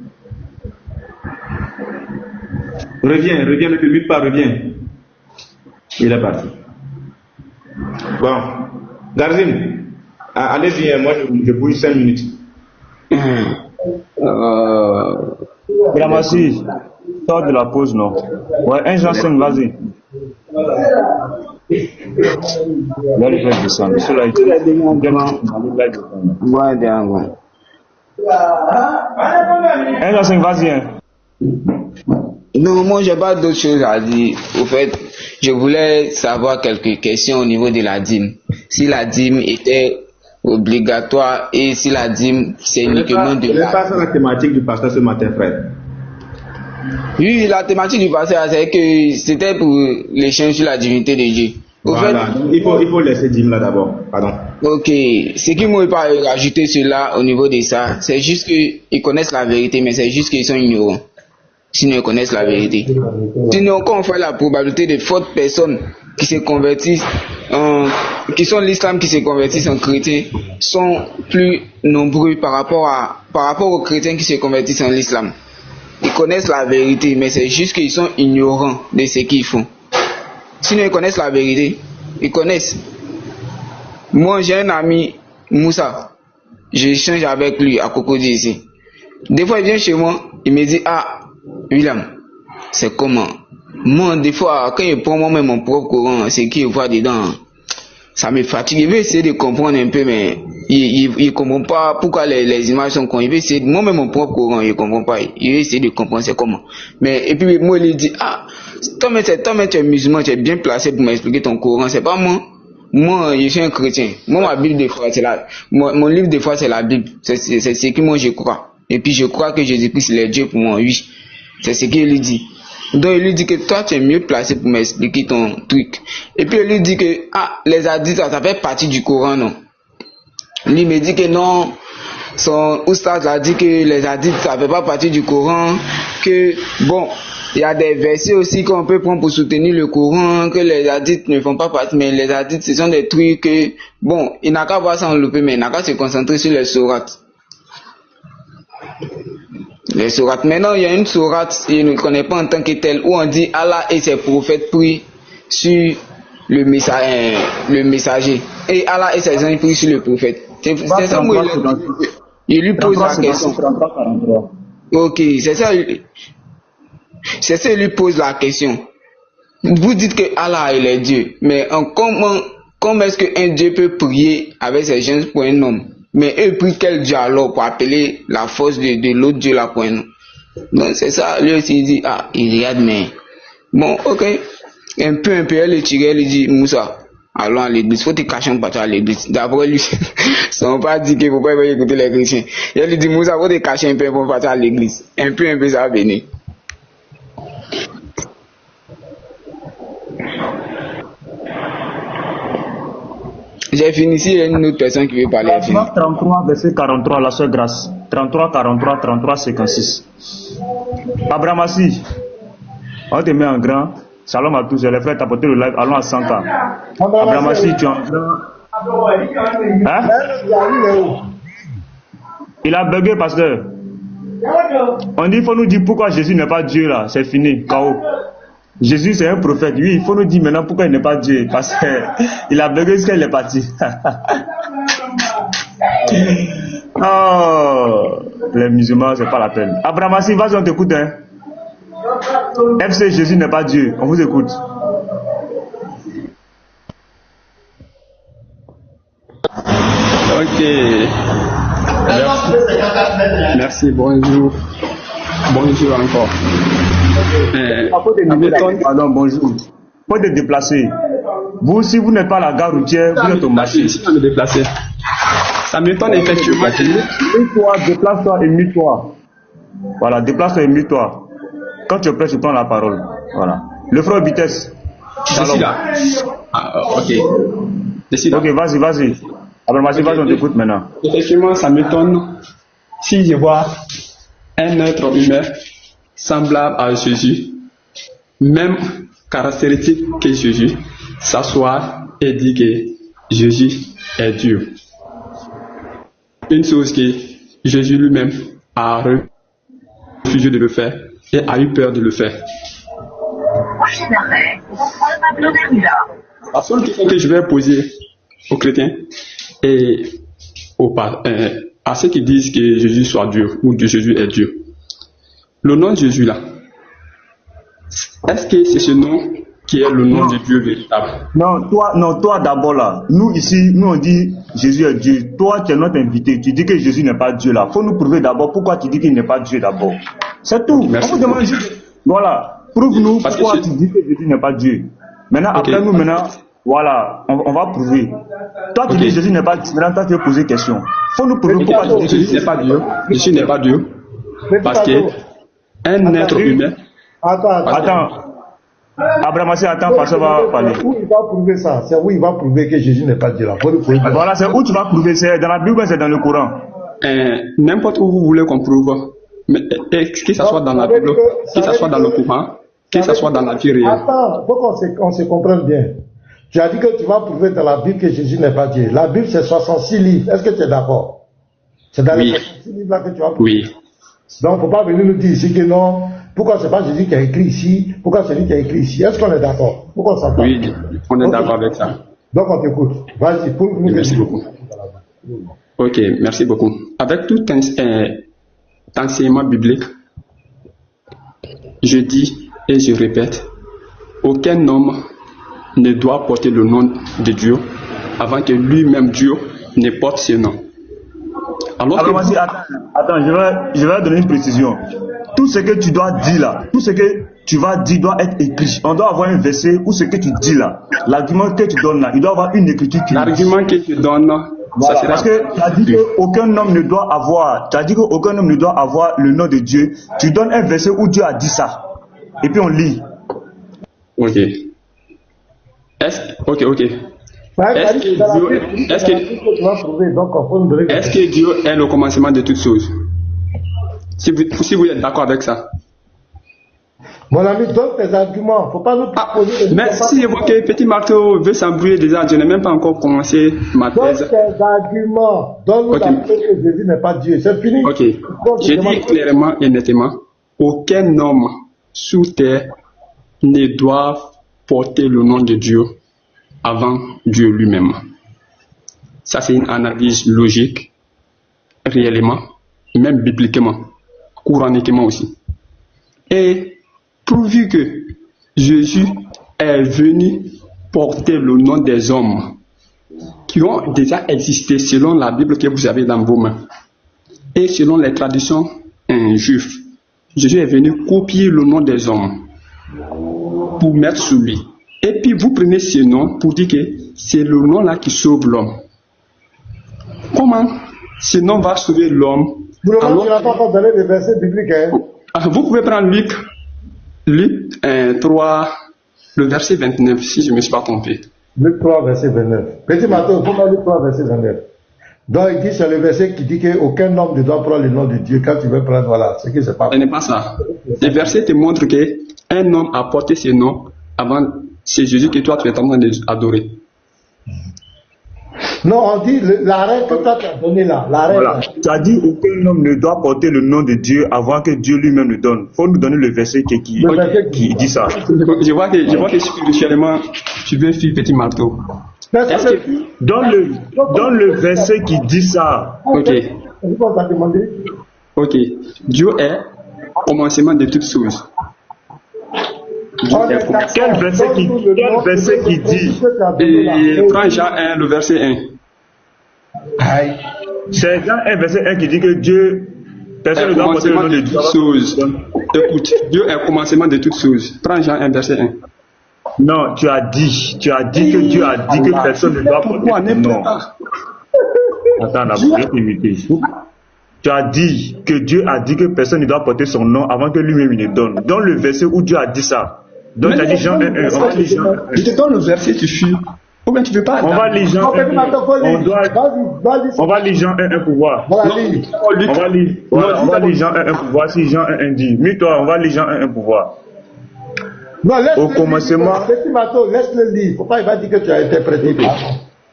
Reviens, ne te mute pas, reviens. Il est parti. Bon, Garzim, allez-y, moi je bouge 5 minutes. Gramassi, sors de la pause, non? Ouais, 1 Jean 5, vas-y. Là, il fait descendre. Cela est Ouais, d'accord. 1 Jean 5, vas-y. Hein. Non, moi, j'ai pas d'autre chose à dire. Au fait, je voulais savoir quelques questions au niveau de la dîme. Si la dîme était obligatoire et si la dîme, c'est uniquement de la... pas la thématique du pasteur ce matin, frère. Oui, la thématique du pasteur, c'est que c'était pour l'échange sur la divinité de Dieu. Au Voilà, fait, il faut laisser dîme là d'abord. Pardon. Ok, ce qui m'a pas rajouté cela au niveau de ça, c'est juste qu'ils connaissent la vérité, mais c'est juste qu'ils sont ignorants. Sinon, ils connaissent la vérité. Sinon, quand on fait la probabilité de fortes personnes qui se convertissent, qui sont l'islam, qui se convertissent en chrétiens, sont plus nombreux par rapport aux chrétiens qui se convertissent en l'islam. Ils connaissent la vérité, mais c'est juste qu'ils sont ignorants de ce qu'ils font. Sinon, ils connaissent la vérité. Ils connaissent. Moi, j'ai un ami, Moussa. J'échange avec lui à Cocody ici. Des fois, il vient chez moi, il me dit, ah, William, c'est comment? Moi, des fois, quand je prends moi-même mon propre courant, ce qu'il voit dedans, ça me fatigue. Il veut essayer de comprendre un peu, mais il comprend pas pourquoi les images sont con. Il veut essayer, moi-même mon propre Coran, il comprend pas. Il veut essayer de comprendre c'est comment. Mais, et puis, moi, il dit, toi-même, tu es musulman, tu es bien placé pour m'expliquer ton Coran. C'est pas moi. Moi, je suis un chrétien. Moi, ma Bible, des fois, mon livre, des fois, c'est la Bible. C'est ce que moi, je crois. Et puis, je crois que Jésus-Christ, il est Dieu pour moi, oui. C'est ce qu'il lui dit. Donc, il lui dit que toi, tu es mieux placé pour m'expliquer ton truc. Et puis, il lui dit que, les hadiths, ça fait partie du Coran, non? Lui me dit que non, son oustaz a dit que les hadiths, ça fait pas partie du Coran, que, bon, il y a des versets aussi qu'on peut prendre pour soutenir le Coran, que les hadiths ne font pas partie, mais les hadiths, ce sont des trucs que, bon, il n'a qu'à voir ça enlever, mais il n'a qu'à se concentrer sur les sourates. Les sourates. Maintenant, il y a une sourate, je ne connais pas en tant que telle, où on dit Allah et ses prophètes prient sur le messager. Et Allah et ses anges prient sur le prophète. C'est ça où il lui pose la question. Ok, c'est ça. C'est ça, il lui pose la question. Vous dites que Allah il est Dieu, mais comment est-ce qu'un Dieu peut prier avec ses gens pour un homme? Mais eux prient quel Dieu alors pour appeler la force de l'autre Dieu là pour un homme? Donc c'est ça, lui aussi il dit, il regarde, mais bon, ok. Un peu, elle est tirée, elle dit, Moussa, allons à l'église, faut te cacher un peu à l'église. D'abord, lui, son pas dit qu'il faut pas écouter les chrétiens. Et elle lui dit, Moussa, faut te cacher un peu pour partir à l'église. Un peu, ça va venir. J'ai fini ici, il y a une autre personne qui veut parler. 33, verset 43, la soeur Grâce. 33, 43, 33, 56. Abramassi, on te met en grand. Shalom à tous, les frères, t'apporter le live, allons à 100K. Abramassi, tu es en grand. Hein? Il a bugué, pasteur. On dit, il faut nous dire pourquoi Jésus n'est pas Dieu là, c'est fini, KO. Jésus c'est un prophète, oui, il faut nous dire maintenant pourquoi il n'est pas Dieu, parce qu'il a bugué jusqu'à il est parti. Oh, les musulmans, c'est pas la peine. Abramassi, vas-y, on t'écoute, hein. FC, Jésus n'est pas Dieu, on vous écoute. Ok. Merci, bonjour. Bonjour encore. Pardon, bonjour. Faut te déplacer. Vous, si vous n'êtes pas à la gare routière, vous êtes au marché. Si on me déplacer. Ça m'étonne effectivement. Toi, déplace-toi et mets-toi. Voilà, déplace-toi et mets-toi. Quand tu es prêt, tu prends la parole. Voilà. Le frère Vitesse. Décide là. Ok. Décide là. Ok, vas-y. Après, vas-y, on t'écoute maintenant. Effectivement, ça m'étonne si je vois un être humain semblable à Jésus, même caractéristique que Jésus, s'asseoir et dire que Jésus est Dieu. Une chose que Jésus lui-même a refusé de le faire et a eu peur de le faire. La seule question que je vais poser aux chrétiens et à ceux qui disent que Jésus soit Dieu ou que Jésus est Dieu. Le nom de Jésus là, est-ce que c'est ce nom qui est le nom de Dieu véritable? Non, toi d'abord là. Nous ici, nous on dit Jésus est Dieu. Toi tu es notre invité. Tu dis que Jésus n'est pas Dieu là. Faut nous prouver d'abord pourquoi tu dis qu'il n'est pas Dieu d'abord. C'est tout. Merci. On vous demande juste. Voilà. Prouve-nous pourquoi tu dis que Jésus n'est pas Dieu. Maintenant, après nous voilà, on va prouver. Toi tu dis que Jésus n'est pas Dieu. Maintenant toi tu veux poser question. Faut nous prouver pourquoi tu dis que Jésus n'est pas Dieu. Jésus n'est pas Dieu. Parce que un être humain. Attends. Abramassi, attends, parce qu'on va parler. Où il va prouver ça? C'est où il va prouver que Jésus n'est pas Dieu là. Voilà, c'est où tu vas prouver. C'est dans la Bible, c'est dans le Coran. N'importe où vous voulez qu'on prouve. Mais, que ça soit dans la Bible, que ça soit dans le Coran, que ça soit dans la vie réelle. Attends, faut qu'on se comprenne bien. Tu as dit que tu vas prouver dans la Bible que Jésus n'est pas Dieu. La Bible, c'est 66 livres. Est-ce que tu es d'accord? C'est dans les 66 livres là que tu vas prouver. Oui. Donc, il ne faut pas venir nous dire ici que non. Pourquoi c'est pas Jésus qui a écrit ici? Pourquoi c'est lui qui a écrit ici? Est-ce qu'on est d'accord? Pourquoi ça parle? Oui, on est d'accord avec ça. Donc, on t'écoute. Vas-y, pour nous. Merci beaucoup. Ok, merci beaucoup. Avec tout enseignement biblique, je dis et je répète, aucun homme ne doit porter le nom de Dieu avant que lui-même Dieu ne porte ce nom. Alors attends, je vais donner une précision. Tout ce que tu dois dire là, tout ce que tu vas dire doit être écrit. On doit avoir un verset où ce que tu dis là, l'argument que tu donnes là, il doit avoir une écriture qui l'argument que tu donnes, voilà, ça sera... Parce que tu as dit qu'aucun homme ne doit avoir, le nom de Dieu. Tu donnes un verset où Dieu a dit ça. Et puis on lit. Ok. Ok. Est-ce que Dieu est le commencement de toutes choses? Si vous êtes d'accord avec ça. Mon ami, donne tes arguments. Faut pas nous poser des mais si que Petit Marteau veut s'embrouiller déjà, je n'ai même pas encore commencé ma thèse. Donne tes arguments. Donne-nous la preuve que Jésus n'est pas Dieu. C'est fini. Ok. Je dis clairement et nettement, aucun homme sous terre ne doit porter le nom de Dieu avant Dieu lui-même. Ça, c'est une analyse logique, réellement, même bibliquement, coraniquement aussi. Et pourvu que Jésus est venu porter le nom des hommes qui ont déjà existé selon la Bible que vous avez dans vos mains et selon les traditions juives, Jésus est venu copier le nom des hommes pour mettre sous lui. Et puis vous prenez ce nom pour dire que c'est le nom là qui sauve l'homme. Comment ce nom va sauver l'homme? Pour le moment, tu n'as pas encore donné des versets bibliques. Vous pouvez prendre Luc 3, le verset 29, si je ne me suis pas trompé. Luc 3, verset 29. Petit Marteau, comment Luc 3, verset 29? Donc il dit, c'est le verset qui dit qu'aucun homme ne doit prendre le nom de Dieu. Quand tu veux prendre, voilà, ce qui se passe. Ce n'est pas ça. Le verset te montre qu'un homme a porté ce nom avant, c'est Jésus que toi tu es en train d'adorer. Non, on dit la règle que toi tu as donnée là. La règle. Voilà. Tu as dit qu'aucun homme ne doit porter le nom de Dieu avant que Dieu lui-même le donne. Il faut nous donner le verset qui dit ça. Je vois que spirituellement, tu veux fuir Petit Marteau. Donne le verset qui dit ça. Ok. Dieu est au commencement de toutes choses. Quel verset qui dit? Et prends Jean 1, le verset 1. C'est Jean 1, verset 1 qui dit que Dieu, personne ne doit porter le nom de Dieu. Écoute, Dieu est au commencement de toutes choses. Prends Jean 1, verset 1. Non, tu as dit que Dieu a dit que personne ne doit porter le nom. Attends, là, vous êtes imité. Tu as dit que Dieu a dit que personne ne doit porter son nom avant que lui-même il le donne. Dans le verset où Dieu a dit ça. Donc tu as dit Jean 1. Je te donne le verset, tu fuis. Ou bien tu veux pas. On va lire Jean 1. On va lire Jean 1 pour voir. On va lire Jean 1 pour voir si Jean 1 dit. Mais toi, on va lire Jean 1 pour voir. Non, laisse-le au commencement. Petit Marteau, laisse-le lire. Faut pas, il va dire que tu as interprété.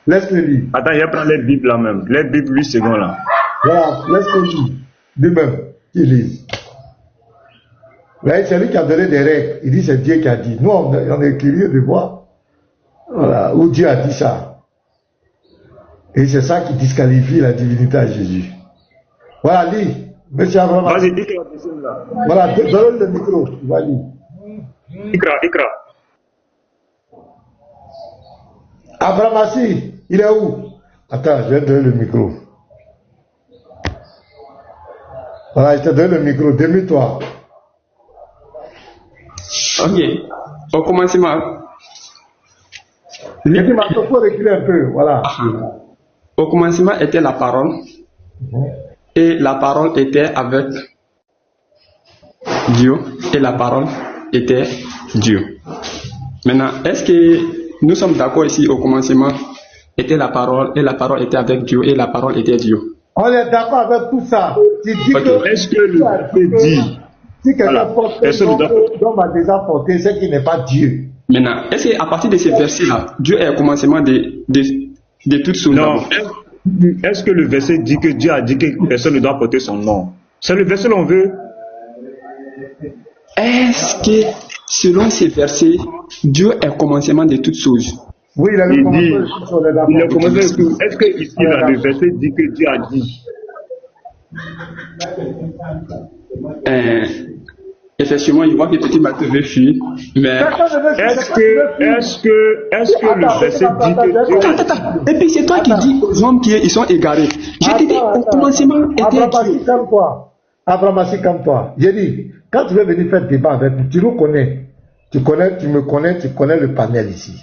Laisse-le lire. Attends, il va prendre les Bibles là même. Les Bibles 8 secondes là. Voilà, laisse-le lire. Lui-même, qui lit. C'est lui qui a donné des règles. Il dit c'est Dieu qui a dit. Nous, on est curieux de voir. Voilà, où Dieu a dit ça. Et c'est ça qui disqualifie la divinité à Jésus. Voilà, lis. Monsieur Abraham. Vas-y, dis que la deuxième là. Voilà, donne le micro. Tu vas lire. Ikra. Abraham Assi, il est où? Attends, je vais te donner le micro. Voilà, je te donne le micro. Démue-toi. Ok. Au commencement. Il faut reculer un peu. Voilà. Au commencement était la parole. Et la parole était avec Dieu. Et la parole était Dieu. Maintenant, est-ce que nous sommes d'accord ici au commencement était la parole et la parole était avec Dieu et la parole était Dieu? On est d'accord avec tout ça. Tu dis que est-ce que le verset dit si quelqu'un porte l'homme a déjà porté, c'est qu'il n'est pas Dieu. Maintenant, est-ce qu'à partir de ces versets-là, Dieu est au commencement de toutes choses? Non. Est-ce que le verset dit que Dieu a dit que personne ne doit porter son nom? C'est le verset l'on veut. Est-ce que, selon ces versets, Dieu est au commencement de toutes choses? Oui, il a le commencement de tout. Est-ce que ici, là, le verset dit que Dieu a dit? effectivement, il voit que petit Matou veut fuir, mais... Est-ce que le verset dit que... Attends. Et puis c'est toi qui dis aux hommes qu'ils sont égarés. Je t'ai dit, au commencement, était Abraham, comme toi. J'ai dit, quand tu veux venir faire débat avec nous, tu nous connais. Tu me connais, tu connais le panel ici.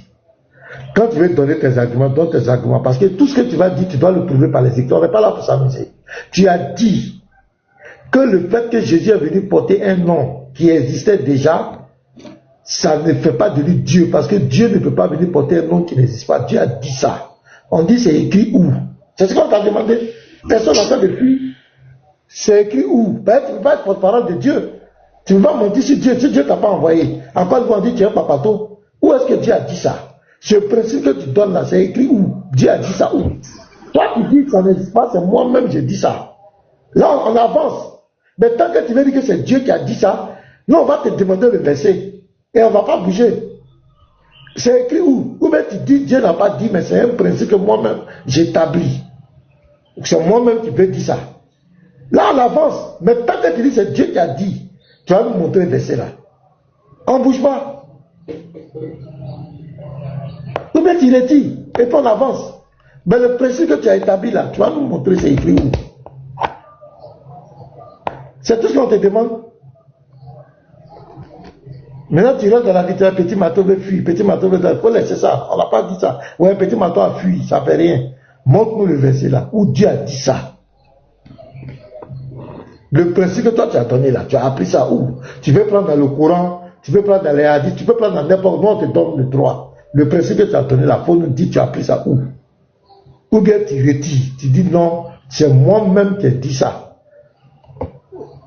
Quand tu veux donner tes arguments, donne tes arguments. Parce que tout ce que tu vas dire, tu dois le prouver par les écrits. On n'est pas là pour s'amuser. Tu as dit que le fait que Jésus est venu porter un nom qui existait déjà, ça ne fait pas de lui Dieu. Parce que Dieu ne peut pas venir porter un nom qui n'existe pas. Dieu a dit ça. On dit c'est écrit où? C'est ce qu'on t'a demandé. Personne n'a fait de fuir. C'est écrit où? Ben, tu ne peux pas être porte-parole de Dieu. Tu ne vas mentir sur Dieu. Si Dieu ne t'a pas envoyé. Encore on dit tu es un papato. Où est-ce que Dieu a dit ça? Ce principe que tu donnes là, c'est écrit où? Dieu a dit ça où? Toi qui dis que ça n'existe pas, c'est moi-même j'ai dit ça. Là, on avance. Mais tant que tu veux dire que c'est Dieu qui a dit ça, nous on va te demander le verset. Et on ne va pas bouger. C'est écrit où? Ou bien tu dis Dieu n'a pas dit, mais c'est un principe que moi-même j'établis. C'est moi-même qui peux dire ça. Là, on avance. Mais tant que tu dis c'est Dieu qui a dit, tu vas nous montrer le verset là. On ne bouge pas. Ou bien tu retires. Et puis on avance. Mais le principe que tu as établi là, tu vas nous montrer c'est écrit où. C'est tout ce qu'on te demande. Maintenant tu rentres dans la littérature, petit Matou veut fuir, petit Matou veut fuir. Il faut laisser ça. On n'a pas dit ça. Ouais, petit Matou a fui, ça ne fait rien. Montre-nous le verset là, où Dieu a dit ça. Le principe que toi tu as donné là, tu as appris ça où? Tu veux prendre dans le Coran, tu veux prendre dans les hadiths, tu peux prendre dans n'importe où, on te donne le droit. Le principe que tu as donné là, il faut nous dire tu as appris ça où? Ou bien tu retires, tu dis non, c'est moi-même qui ai dit ça.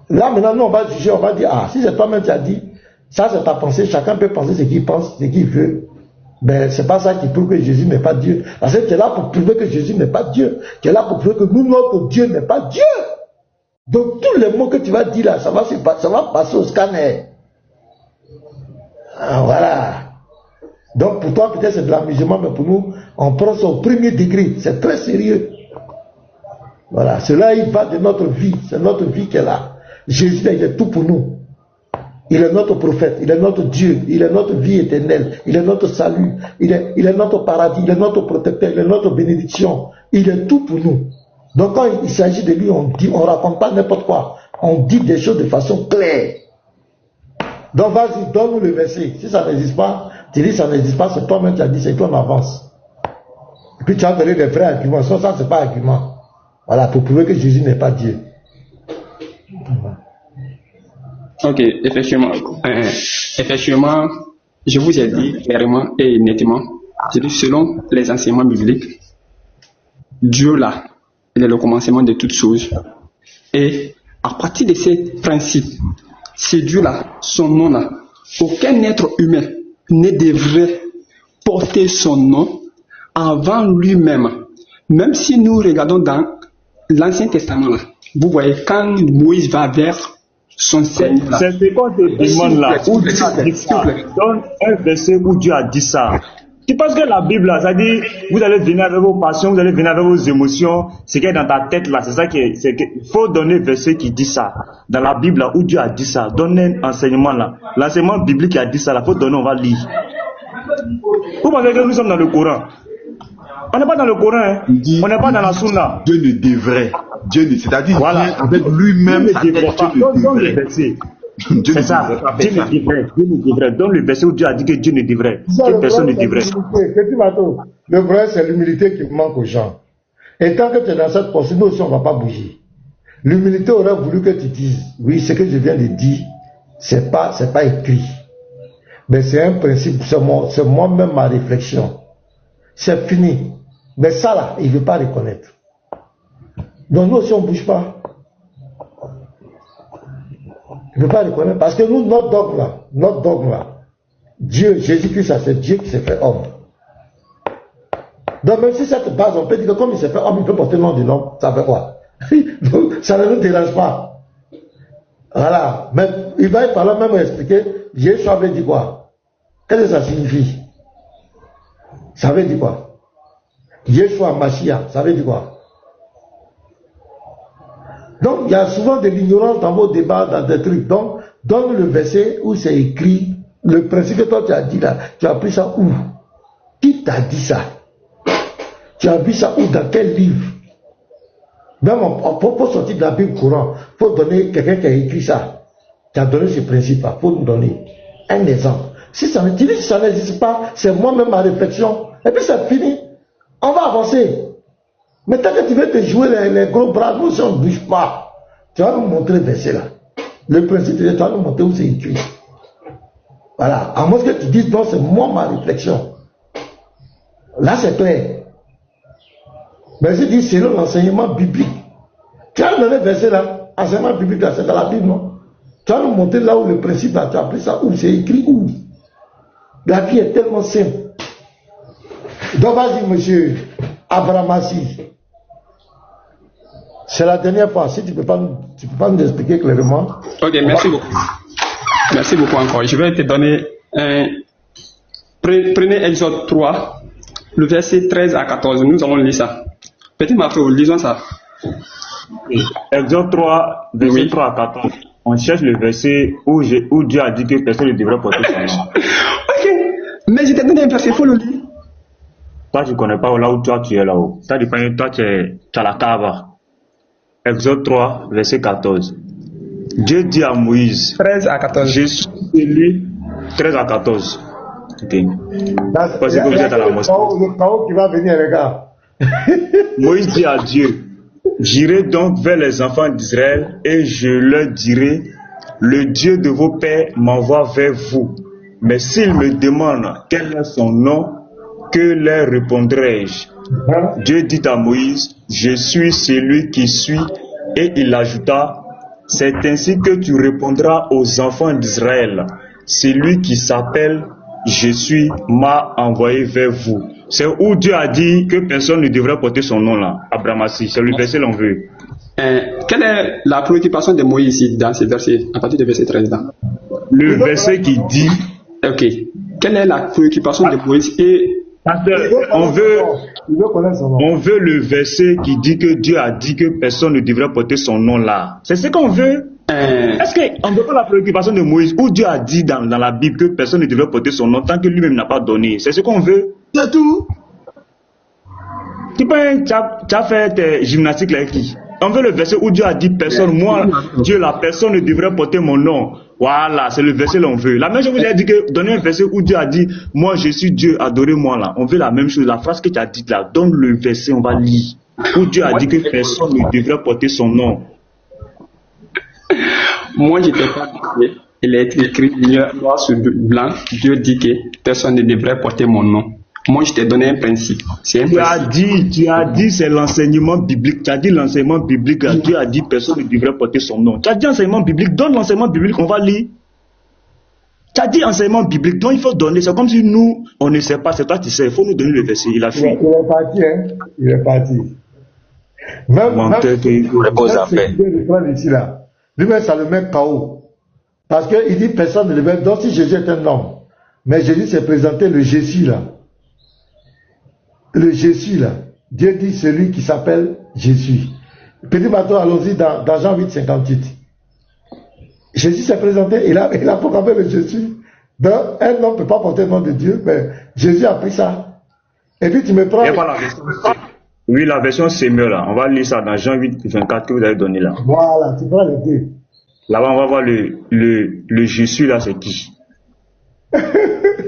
Là maintenant, nous on va juger, on va dire, ah, si c'est toi-même qui as dit, ça c'est ta pensée, chacun peut penser ce qu'il pense, ce qu'il veut. Ben, c'est pas ça qui prouve que Jésus n'est pas Dieu. Parce que tu es là pour prouver que Jésus n'est pas Dieu. Tu es là pour prouver que nous, notre Dieu n'est pas Dieu. Donc tous les mots que tu vas dire là, ça va passer au scanner. Ah, voilà. Donc pour toi peut-être c'est de l'amusement, mais pour nous, on prend ça au premier degré. C'est très sérieux. Voilà. Cela il va de notre vie. C'est notre vie qui est là. Jésus il est tout pour nous. Il est notre prophète, il est notre Dieu, il est notre vie éternelle, il est notre salut, il est notre paradis, il est notre protecteur, il est notre bénédiction. Il est tout pour nous. Donc quand il s'agit de lui, on raconte pas n'importe quoi. On dit des choses de façon claire. Donc vas-y, donne-nous le verset. Si ça n'existe pas, tu dis ça n'existe pas, c'est toi-même qui as dit, c'est toi on avance. Et puis tu as donné des vrais arguments. Ça, c'est pas argument. Voilà, pour prouver que Jésus n'est pas Dieu. Ok, effectivement, je vous ai dit clairement et nettement, j'ai dit selon les enseignements bibliques, Dieu là, il est le commencement de toutes choses. Et à partir de ces principes, c'est Dieu là, son nom là, aucun être humain ne devrait porter son nom avant lui-même. Même si nous regardons dans l'Ancien Testament là, vous voyez, quand Moïse va vers son Seigneur là. C'est ce qu'on te demande là, où Dieu a dit ça. Donne un verset où Dieu a dit ça. Tu penses que la Bible là, ça dit, vous allez venir avec vos passions, vous allez venir avec vos émotions, ce qui est dans ta tête là, c'est ça qui est, il faut donner un verset qui dit ça. Dans la Bible là, où Dieu a dit ça, donne un enseignement là. L'enseignement biblique qui a dit ça là, faut donner, on va lire. Vous pensez que nous sommes dans le Coran? On n'est pas dans le Coran, hein. On n'est pas dans la Sunna. Dieu ne devrait. C'est-à-dire voilà. Avec lui-même, Dieu ne devrait pas. C'est ça. Dieu ne devrait. Donne le verset où Dieu a dit que Dieu ne devrait. Que personne ne devrait. Le vrai, c'est l'humilité qui manque aux gens. Et tant que tu es dans cette posture, nous aussi, on ne va pas bouger. L'humilité aurait voulu que tu dises, oui, ce que je viens de dire, c'est pas écrit. Mais c'est un principe, c'est moi-même ma réflexion. C'est fini. Mais ça là, il ne veut pas reconnaître. Donc nous aussi on ne bouge pas. Il ne veut pas reconnaître. Parce que nous, notre dogme là, Dieu, Jésus-Christ, ça c'est Dieu qui s'est fait homme. Donc même si cette base, on peut dire que comme il s'est fait homme, il peut porter le nom de l'homme, ça fait quoi? Donc ça ne nous dérange pas. Voilà. Mais il va par là même expliquer, Jésus avait dit quoi? Qu'est-ce que ça signifie? Ça veut dire quoi? Yeshua Mashiach, ça veut dire quoi? Donc, il y a souvent de l'ignorance dans vos débats, dans des trucs. Donc, Donne le verset où c'est écrit, le principe que toi tu as dit là, tu as pris ça où? Qui t'a dit ça? Tu as vu ça où? Dans quel livre? Même pour sortir de la Bible courante, il faut donner quelqu'un qui a écrit ça. Tu as donné ce principe-là, il faut nous donner un exemple. Si ça n'existe pas, c'est moi-même ma réflexion. Et puis c'est fini. On va avancer. Mais tant que tu veux te jouer les gros bras, nous, si on ne bouge pas, tu vas nous montrer le verset là. Le principe, tu vas nous montrer où c'est écrit. Voilà. À moins que tu dises, non, c'est moi ma réflexion. Là, c'est clair. Mais je dis, selon l'enseignement biblique. Tu as donné le verset là, enseignement biblique là, c'est dans la Bible, non? Tu vas nous montrer là où le principe là, tu as pris ça, où c'est écrit, où? La vie est tellement simple. Donc vas-y, monsieur Abramassi. C'est la dernière fois. Si tu ne peux pas nous expliquer clairement. Ok, merci beaucoup. Merci beaucoup encore. Je vais te donner un. Prenez Exode 3, le verset 13 à 14. Nous allons lire ça. Petit Mafro, lisons ça. Exode 3, verset 3 à 14. On cherche le verset où Dieu a dit que personne ne devrait porter son nom. Ok, mais je t'ai donné un verset, il faut le lire. Toi, tu ne connais pas là où toi tu es là-haut. Ça dépend, toi tu as la cave. Exode 3, verset 14. Dieu dit à Moïse, 13 à 14. Je suis celui, 13 à 14. Ok. Parce que vous êtes à la mosquée. Le chaos qui va venir, les gars. Moïse dit à Dieu, j'irai donc vers les enfants d'Israël et je leur dirai, le Dieu de vos pères m'envoie vers vous. Mais s'ils me demandent quel est son nom, que leur répondrai-je? Dieu dit à Moïse, je suis celui qui suis, et il ajouta, c'est ainsi que tu répondras aux enfants d'Israël, celui qui s'appelle je suis m'a envoyé vers vous. C'est où Dieu a dit que personne ne devrait porter son nom là, Abramassi, c'est le verset l'on veut. Quelle est la préoccupation de Moïse ici dans ce verset, à partir du verset 13 là? Le verset qui dit, ok, quelle est la préoccupation de Moïse et on veut le verset qui dit que Dieu a dit que personne ne devrait porter son nom là. C'est ce qu'on veut. Est-ce qu'on ne veut pas la préoccupation de Moïse où Dieu a dit dans la Bible que personne ne devrait porter son nom tant que lui-même n'a pas donné? C'est ce qu'on veut. C'est tout. Tu as fait tes gymnastiques là avec qui? On veut le verset où Dieu a dit personne, moi, Dieu, la personne ne devrait porter mon nom. Voilà, c'est le verset l'on veut. La même chose que j'ai dit que donner un verset où Dieu a dit, moi je suis Dieu, adorez-moi là. On veut la même chose, la phrase que tu as dite là, donne le verset, on va lire. Où Dieu a dit que personne ne devrait porter son nom. Moi je ne t'ai pas dit, il est écrit noir sur blanc, Dieu dit que personne ne devrait porter mon nom. Moi, je t'ai donné un principe. C'est un principe. Tu as dit, c'est l'enseignement biblique. Tu as dit l'enseignement biblique. Là. Dieu a dit, personne ne devrait porter son nom. Tu as dit enseignement biblique. Donne l'enseignement biblique, on va lire. Tu as dit enseignement biblique, donc il faut donner. C'est comme si nous, on ne sait pas. C'est toi qui sais. Il faut nous donner le verset. Il a fui. Il est parti, hein. Il est parti. Lui-même, ça le met KO. Parce qu'il dit, personne ne devrait. Donc, si Jésus est un homme, mais Jésus s'est présenté le Jésus là. Le Jésus là, Dieu dit celui qui s'appelle Jésus. Petit bateau, allons-y dans Jean 8, 58. Jésus s'est présenté, il a proclamé le Jésus. Donc, un homme ne peut pas porter le nom de Dieu, mais Jésus a pris ça. Et puis tu me prends. Oui, la version Semeur là, on va lire ça dans Jean 8, 24 que vous avez donné là. Voilà, tu prends les deux. Là-bas, on va voir le Jésus là, c'est qui?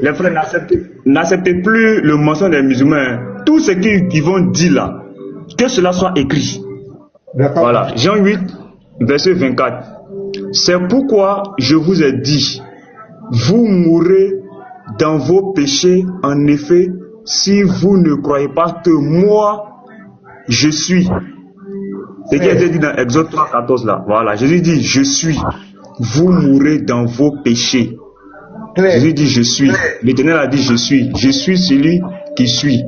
Les frères, n'acceptez plus le mensonge des musulmans. Tout ce qu'ils vont dire là, que cela soit écrit. Voilà, Jean 8, verset 24. C'est pourquoi je vous ai dit, vous mourrez dans vos péchés, en effet, si vous ne croyez pas que moi, je suis. C'est ce qui a été dit dans Exode 3, 14 là. Voilà, Jésus dit, je suis. Vous mourrez dans vos péchés. Jésus dit, je suis. L'Éternel a dit, je suis. Je suis celui qui suis.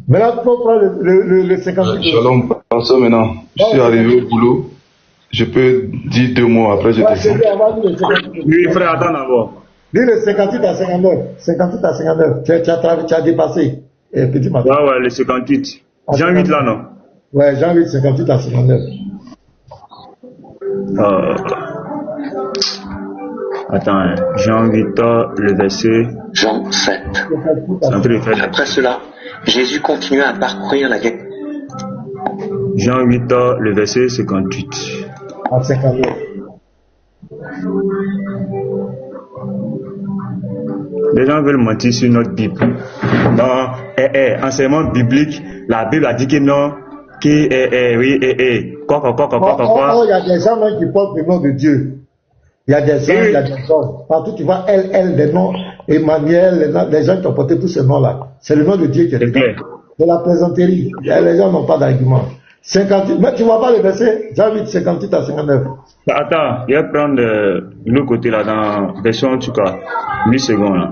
Maintenant, tu peux prendre le 58. Shalom, pasteur, maintenant. Je suis arrivé au boulot. Je peux dire 2 mots, après je descends. Oui, frère, attends d'abord. Dis le 58 à 59. 58 à 59. Tu as dépassé. Petit matin. Ouais, le 58. Jean 8 là, non? Ouais, Jean 8, 58 à 59. Euh, Attends, Jean 8, le verset. Jean 7. C'est en train de faire. Après cela, Jésus continua à parcourir la Galilée. Jean 8, le verset 58. À 59. Les gens veulent mentir sur notre Bible. Dans enseignement biblique, la Bible a dit que non, que oui, quoi. Il y a des gens même qui portent le nom de Dieu. Il y a des hommes, il y a des hommes. Partout tu vois elle, des noms, Emmanuel, les gens qui ont porté tous ces noms-là. C'est le nom de Dieu qui est dedans. De la plaisanterie. Les gens n'ont pas d'argument. 58, mais tu vois pas le verset, Jean 8, 58 à 59. Attends, je vais prendre l'autre côté là, dans version en tout cas, 8 secondes là.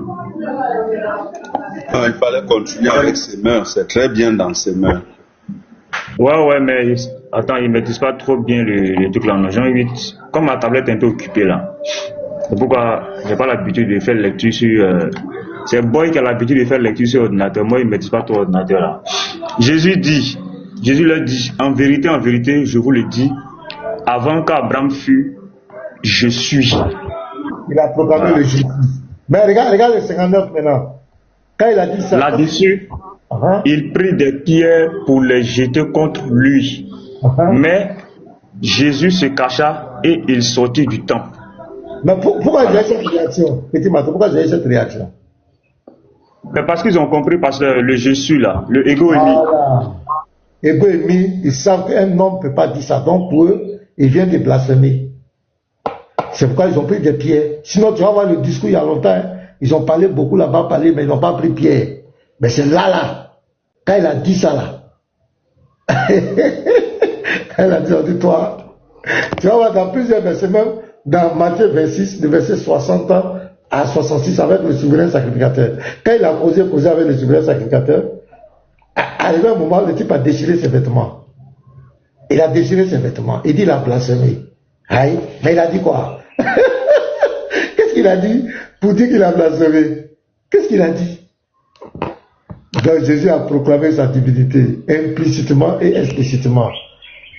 Non, il fallait continuer avec ses mains, c'est très bien dans ses mains. Ouais, mais attends, ils ne maîtrisent pas trop bien le truc là. Jean 8, comme ma tablette est un peu occupée là. C'est pourquoi j'ai pas l'habitude de faire lecture sur. C'est Boy qui a l'habitude de faire lecture sur ordinateur. Moi, il ne maîtrise pas trop ordinateur là. Jésus leur dit, en vérité, je vous le dis, avant qu'Abraham fût, je suis. Il a proclamé le Jésus. Mais regarde le 59 maintenant. Quand il a dit ça. Là-dessus, il prit des pierres pour les jeter contre lui. Mais Jésus se cacha et il sortit du temple. Mais pourquoi j'ai cette réaction, petit Matou, pourquoi j'ai cette réaction? Mais parce qu'ils ont compris, parce que le je suis là, le ego est mis. Ego est mis, ils savent qu'un homme ne peut pas dire ça. Donc pour eux, il vient de blasphémer. C'est pourquoi ils ont pris des pierres. Sinon, tu vas voir le discours il y a longtemps. Hein, ils ont parlé beaucoup là-bas, mais ils n'ont pas pris pierre. Mais c'est là. Quand il a dit ça là. Quand il a dit, toi, tu vas voir dans plusieurs versets, même dans Matthieu 26, le verset 60 à 66 avec le souverain sacrificateur. Quand il a causé avec le souverain sacrificateur, arrivé un moment, le type a déchiré ses vêtements. Il a déchiré ses vêtements. Il dit il a blasphémé. Aïe, mais il a dit quoi? Qu'est-ce qu'il a dit pour dire qu'il a blasphémé? Qu'est-ce qu'il a dit? Donc Jésus a proclamé sa divinité, implicitement et explicitement.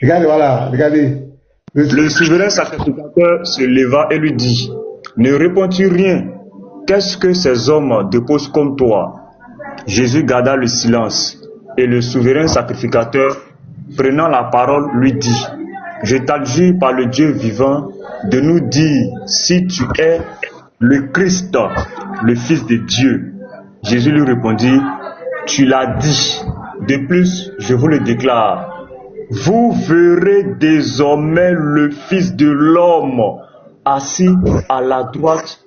Regardez, voilà, regardez. Le souverain sacrificateur se leva et lui dit, ne réponds-tu rien? Qu'est-ce que ces hommes déposent comme toi? Jésus garda le silence, et le souverain sacrificateur, prenant la parole, lui dit, je t'adjure par le Dieu vivant de nous dire si tu es le Christ, le Fils de Dieu. Jésus lui répondit, tu l'as dit. De plus, je vous le déclare, vous verrez désormais le Fils de l'homme assis à la droite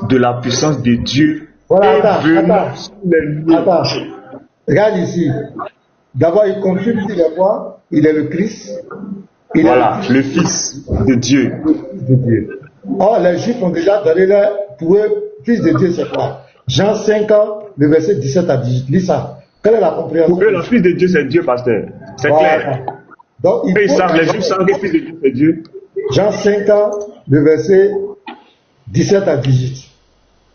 de la puissance de Dieu. Voilà, attends. Regarde ici. D'abord, il confirme qu'il est quoi? Il est le Christ. Voilà, le Fils de Dieu. Or, les Juifs ont déjà donné leur, pour eux, Fils de Dieu, c'est quoi? Jean 5, le verset 17 à 18. Lis ça. Quelle est la compréhension? Pour eux, le Fils de Dieu, c'est Dieu, pasteur. C'est clair. Donc, les Juifs savent que le Fils de Dieu, c'est Dieu. Jean 5, le verset 17 à 18.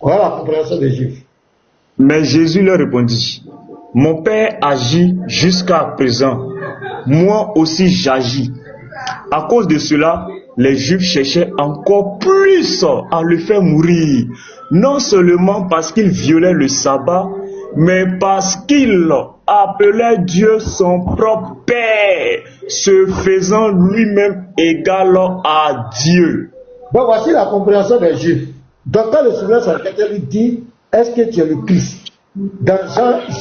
Voilà la compréhension des Juifs. Mais Jésus leur répondit, mon Père agit jusqu'à présent. Moi aussi j'agis. À cause de cela, les Juifs cherchaient encore plus à le faire mourir. Non seulement parce qu'il violait le sabbat, mais parce qu'il appelait Dieu son propre Père, se faisant lui-même égal à Dieu. Donc voici la compréhension des Juifs. Donc quand le souverain sacrificateur lui dit, est-ce que tu es le Christ? Dans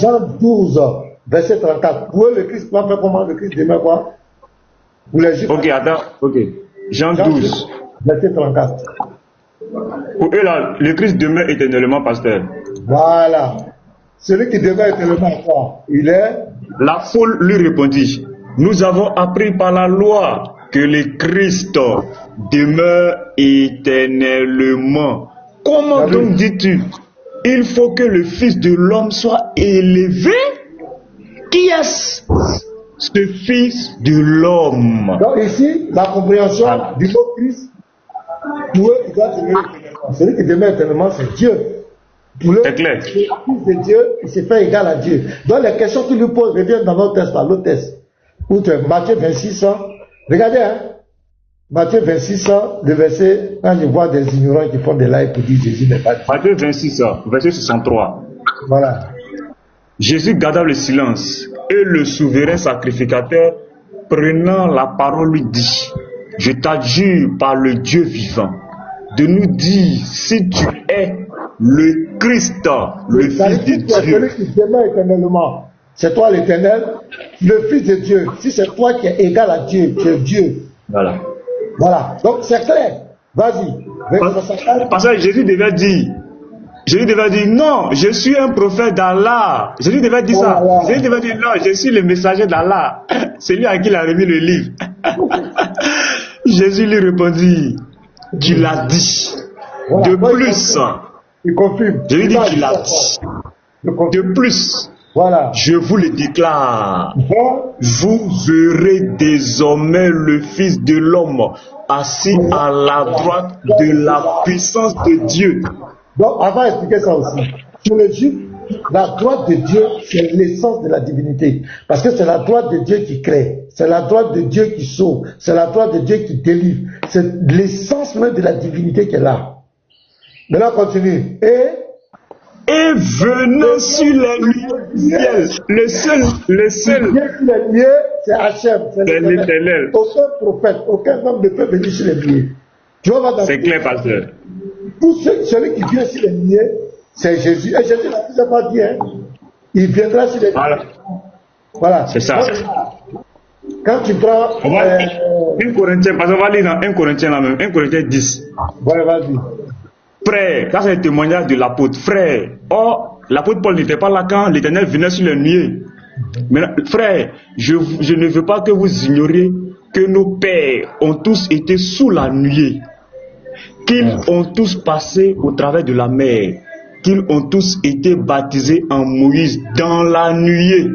Jean 12, verset 34, pour eux le Christ va faire comment? Le Christ demeure quoi? Pour les Juifs. Ok, attends, ok. Jean 12, verset 34. Pour eux là, le Christ demeure éternellement, pasteur. Voilà. Celui qui demeure éternellement quoi? Il est... La foule lui répondit, nous avons appris par la loi que le Christ demeure éternellement. Comment donc dis-tu? Il faut que le Fils de l'homme soit élevé? Qui est-ce Fils de l'homme? Donc ici, la compréhension du mot Christ, pour eux, il doit demeurer éternellement. Celui qui demeure éternellement, c'est Dieu. Pour eux, c'est clair. Le Fils de Dieu, il s'est fait égal à Dieu. Donc les questions qu'il lui pose reviennent dans notre texte, l'autre texte. Outre Matthieu 26, regardez, hein. Matthieu 26, le verset, quand je vois des ignorants qui font des lives pour dire Jésus n'est pas Dieu. Matthieu 26, verset 63. Voilà. Jésus garda le silence et le souverain sacrificateur, prenant la parole, lui dit: Je t'adjure par le Dieu vivant de nous dire si tu es le Christ, le Fils de Dieu. Celui qui demeure éternellement. C'est toi l'Éternel, le Fils de Dieu. Si c'est toi qui es égal à Dieu, tu es Dieu. Voilà. Voilà. Donc c'est clair. Vas-y. Parce que Jésus devait dire, non, je suis un prophète d'Allah. Jésus devait dire ça. Jésus devait dire non, je suis le messager d'Allah. C'est lui à qui il a remis le livre. Jésus lui répondit: Tu l'as dit. Voilà. De plus, il confirme. Je lui dis qu'il l'a dit. De plus, voilà. Je vous le déclare, vous verrez désormais le Fils de l'homme assis à la droite de la puissance de Dieu. Donc, avant d'expliquer ça aussi, sur le Juif, la droite de Dieu, c'est l'essence de la divinité. Parce que c'est la droite de Dieu qui crée, c'est la droite de Dieu qui sauve, c'est la droite de Dieu qui délivre. C'est l'essence même de la divinité qui est là. Maintenant, continue. Et venant sur les nuées du ciel, le seul. Qui vient sur les nuées, c'est Hachem. C'est l'Éternel. Aucun prophète, aucun homme ne peut venir sur les nuées. C'est clair, pasteur. Tout celui qui vient sur les nuées, c'est Jésus. Et Jésus n'a toujours pas dit, hein. Il viendra sur les nuées. Voilà. C'est ça. Quand tu prends. 1 Corinthiens, parce qu'on va lire dans 1 Corinthiens là même, 1 Corinthiens 10. Ouais, vas-y. Frère, ça c'est le témoignage de l'apôtre. Frère, l'apôtre Paul n'était pas là quand l'Éternel venait sur les nuées. Mais frère, je ne veux pas que vous ignoriez que nos pères ont tous été sous la nuée, qu'ils ont tous passé au travers de la mer, qu'ils ont tous été baptisés en Moïse dans la nuée.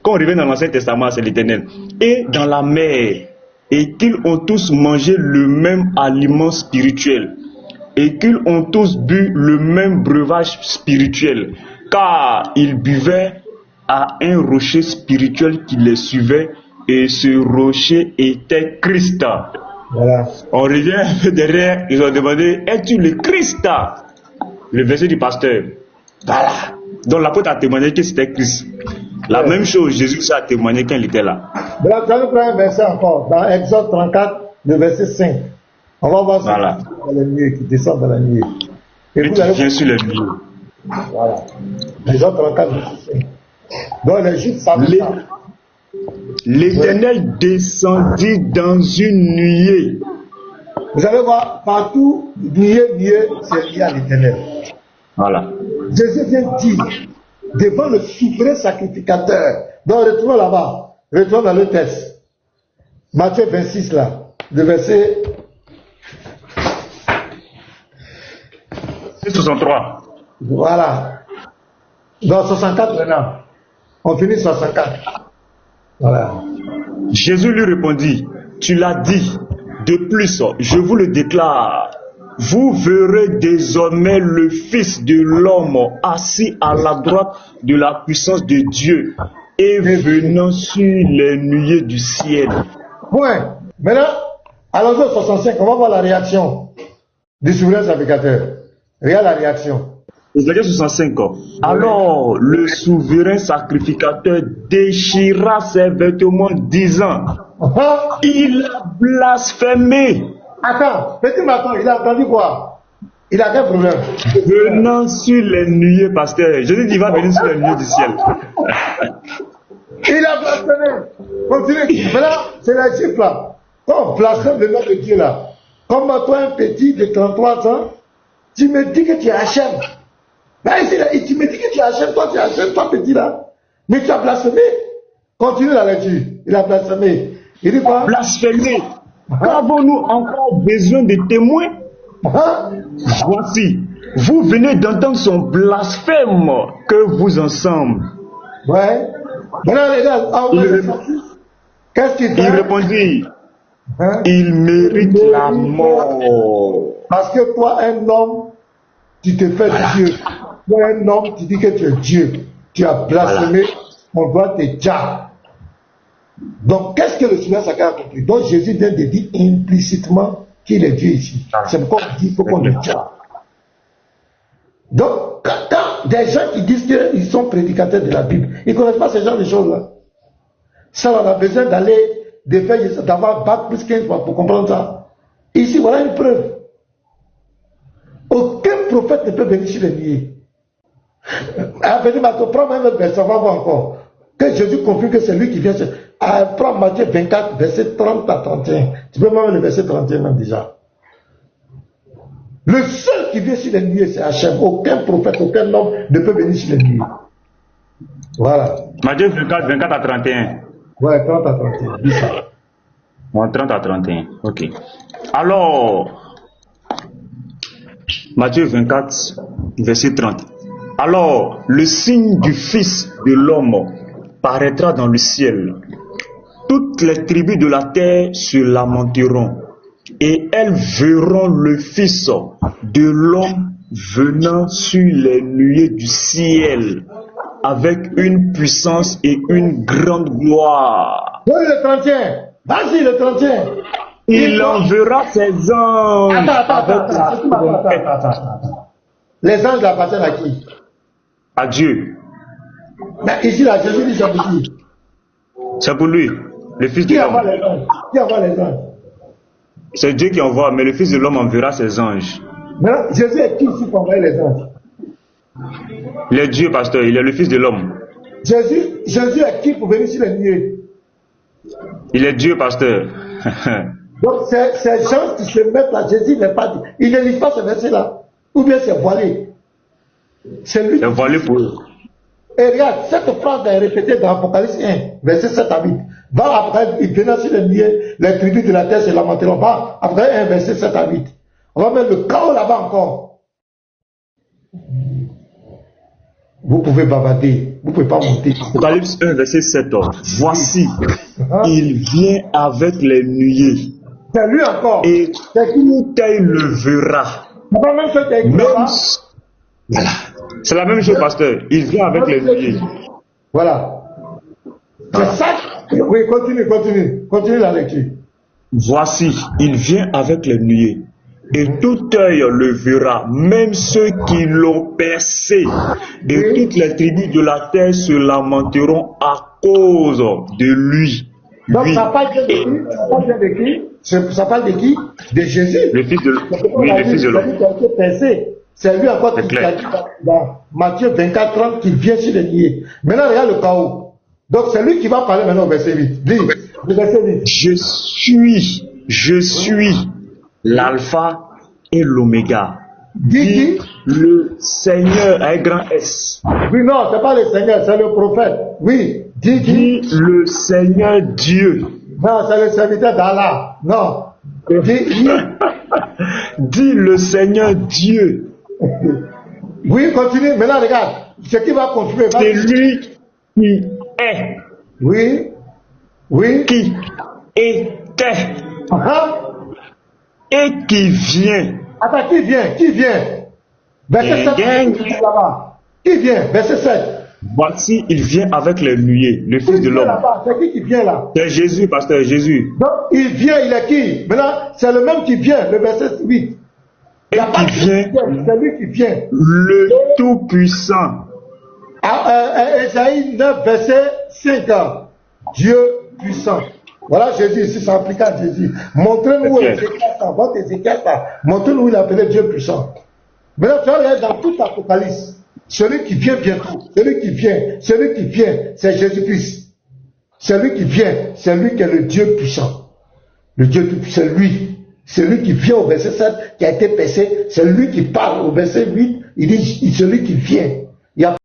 Quand on revient dans l'Ancien Testament, c'est l'Éternel. Et dans la mer, et qu'ils ont tous mangé le même aliment spirituel. Et qu'ils ont tous bu le même breuvage spirituel, car ils buvaient à un rocher spirituel qui les suivait, et ce rocher était Christ. Voilà. On revient un peu derrière, ils ont demandé: es-tu le Christ? Le verset du pasteur. Voilà. Donc l'apôtre a témoigné que c'était Christ. La même chose, Jésus a témoigné quand il était là. Voilà, tu vas nous prendre un verset encore, dans Exode 34, le verset 5. On va voir ça dans la nuit, qui descend dans la nuit. Et vous allez sur la nuit. Voilà. Exode 34, verset 5. Donc les Juifs savent ça. L'Éternel descendit dans une nuée. Vous allez voir, partout, nuée, c'est lié à l'Éternel. Voilà. Jésus vient dire, devant le souverain sacrificateur. Donc retournons là-bas. Retournons dans le texte. Matthieu 26 là. Le verset 63. Voilà. Dans 64 maintenant. On finit 64. Voilà. Jésus lui répondit: Tu l'as dit. De plus, je vous le déclare, vous verrez désormais le Fils de l'homme assis à la droite de la puissance de Dieu et venant sur les nuées du ciel. Point. Maintenant, allons-y au 65, on va voir la réaction du souverain sacrificateur. Regarde la réaction. Verset 65. Alors le souverain sacrificateur déchira ses vêtements, disant: il a blasphémé. Attends, petit matin, il a entendu quoi? Il a quel problème? Venant sur les nuées, pasteur. Jésus dit: il va venir sur les nuées du ciel. Il a blasphémé. Continue. Maintenant, c'est la Juif là. Quand on blasphème le nom de Dieu là, comme toi, un petit de 33 ans, tu me dis que tu es Hachem. Là, ici, là, tu me dis que tu es Hachem, toi tu es Hachem, toi petit là. Mais tu as blasphémé. Continue la lecture. Il a blasphémé. Il dit quoi? Blasphémé. Avons-nous encore besoin de témoins? Voici, vous venez d'entendre son blasphème, que vous ensemble. Ouais. Maintenant, les gars, qu'est-ce qu'il dit? Il répondit: il mérite la mort. Parce que toi, un homme, tu te fais Dieu. Toi, un homme, tu dis que tu es Dieu. Tu as blasphémé, on doit te dire. Donc, qu'est-ce que le Seigneur Sacré a compris? Donc, Jésus vient de dire implicitement qu'il est Dieu ici. C'est pourquoi on dit qu'il faut qu'on le tient. Donc, quand des gens qui disent qu'ils sont prédicateurs de la Bible, ils ne connaissent pas ce genre de choses-là. Ça, on a besoin d'aller, d'avoir bac plus 15 pour comprendre ça. Ici, voilà une preuve. Aucun prophète ne peut venir sur les nuées. Prends même le verset, on va voir encore. Que Jésus confirme que c'est lui qui vient. Prends Matthieu 24, verset 30 à 31. Tu peux même le verset 31 même déjà. Le seul qui vient sur les nuées, c'est Hachem. Aucun prophète, aucun homme ne peut venir sur les nuées. Voilà. Matthieu 24 à 31. Ouais, 30 à 31. Dis ça. Bon, 30 à 31. Ok. Alors, Matthieu 24, verset 30. Alors, le signe du Fils de l'homme paraîtra dans le ciel. Toutes les tribus de la terre se lamenteront, et elles verront le Fils de l'homme venant sur les nuées du ciel, avec une puissance et une grande gloire. Oui, le 31. Vas-y, le 31. Il enverra ses anges. Les anges appartiennent à qui? À Dieu. Mais ici, là, Jésus dit c'est pour qui? C'est pour lui, le Fils de l'homme. Qui envoie les anges? C'est Dieu qui envoie, mais le Fils de l'homme enverra ses anges. Maintenant, Jésus est qui ici pour envoyer les anges? Il est Dieu, pasteur, il est le Fils de l'homme. Jésus est qui pour venir sur les nuées? Il est Dieu, pasteur. Donc, ces gens qui se mettent là, Jésus n'est pas dit. Il ne lit pas ce verset-là. Ou bien c'est voilé. C'est lui. C'est voilé pour eux. Et regarde, cette phrase est répétée dans Apocalypse 1, verset 7 à 8. Dans Apocalypse, il venait sur les nuées, les tribus de la terre se lamenteront. Dans Apocalypse 1, verset 7 à 8. On va mettre le chaos là-bas encore. Vous pouvez bavarder, vous ne pouvez pas monter. Apocalypse 1, verset 7. Voici, il vient avec les nuées. C'est lui encore. Et tout œil le verra. Voilà. C'est la même chose, pasteur. Il vient avec les nuées. Voilà. C'est ça. Oui, continue la lecture. Voici, il vient avec les nuées. Et tout œil le verra, même ceux qui l'ont percé. Et toutes les tribus de la terre se lamenteront à cause de lui. Donc ça parle de qui? Ça parle de qui? De Jésus. Le Fils de l'homme. C'est lui encore qui a dit dans Matthieu 24, 30 qu'il vient sur les nuées. Maintenant, regarde le chaos. Donc c'est lui qui va parler maintenant au verset 8. Lis le verset 8. Je suis l'alpha et l'oméga. Dit le Seigneur avec grand S. Oui, non, c'est pas le Seigneur, c'est le prophète. Oui, dit le Seigneur Dieu. Non, c'est le serviteur d'Allah. Non. Dis le Seigneur Dieu. Oui, continue. Maintenant, regarde. Ce qui va continuer. C'est lui qui est. Oui. Oui. Qui était. Et qui vient. Attends, qui vient? Verset 7. Qui vient? Verset 7. Voici, il vient avec les nuées, le Fils de l'homme. C'est qui vient là? C'est Jésus, pasteur, Jésus. Donc, il vient, il est qui? Maintenant, c'est le même qui vient, le verset 8. Et qui vient, c'est lui qui vient. Le Tout-Puissant. Ésaïe 9, verset 5. Dieu puissant. Voilà Jésus ici, ça applique à Jésus. Montrez-nous où Ézéchiel, montrez-nous où il appelait Dieu puissant. Maintenant, tu vas regarder dans tout l'Apocalypse. Celui qui vient bientôt, celui qui vient, c'est Jésus-Christ. Celui qui vient, c'est lui qui est le Dieu puissant. Le Dieu puissant, c'est lui. C'est lui qui vient au verset 7, qui a été percé. C'est lui qui parle au verset 8. Il dit, celui qui vient. Il y a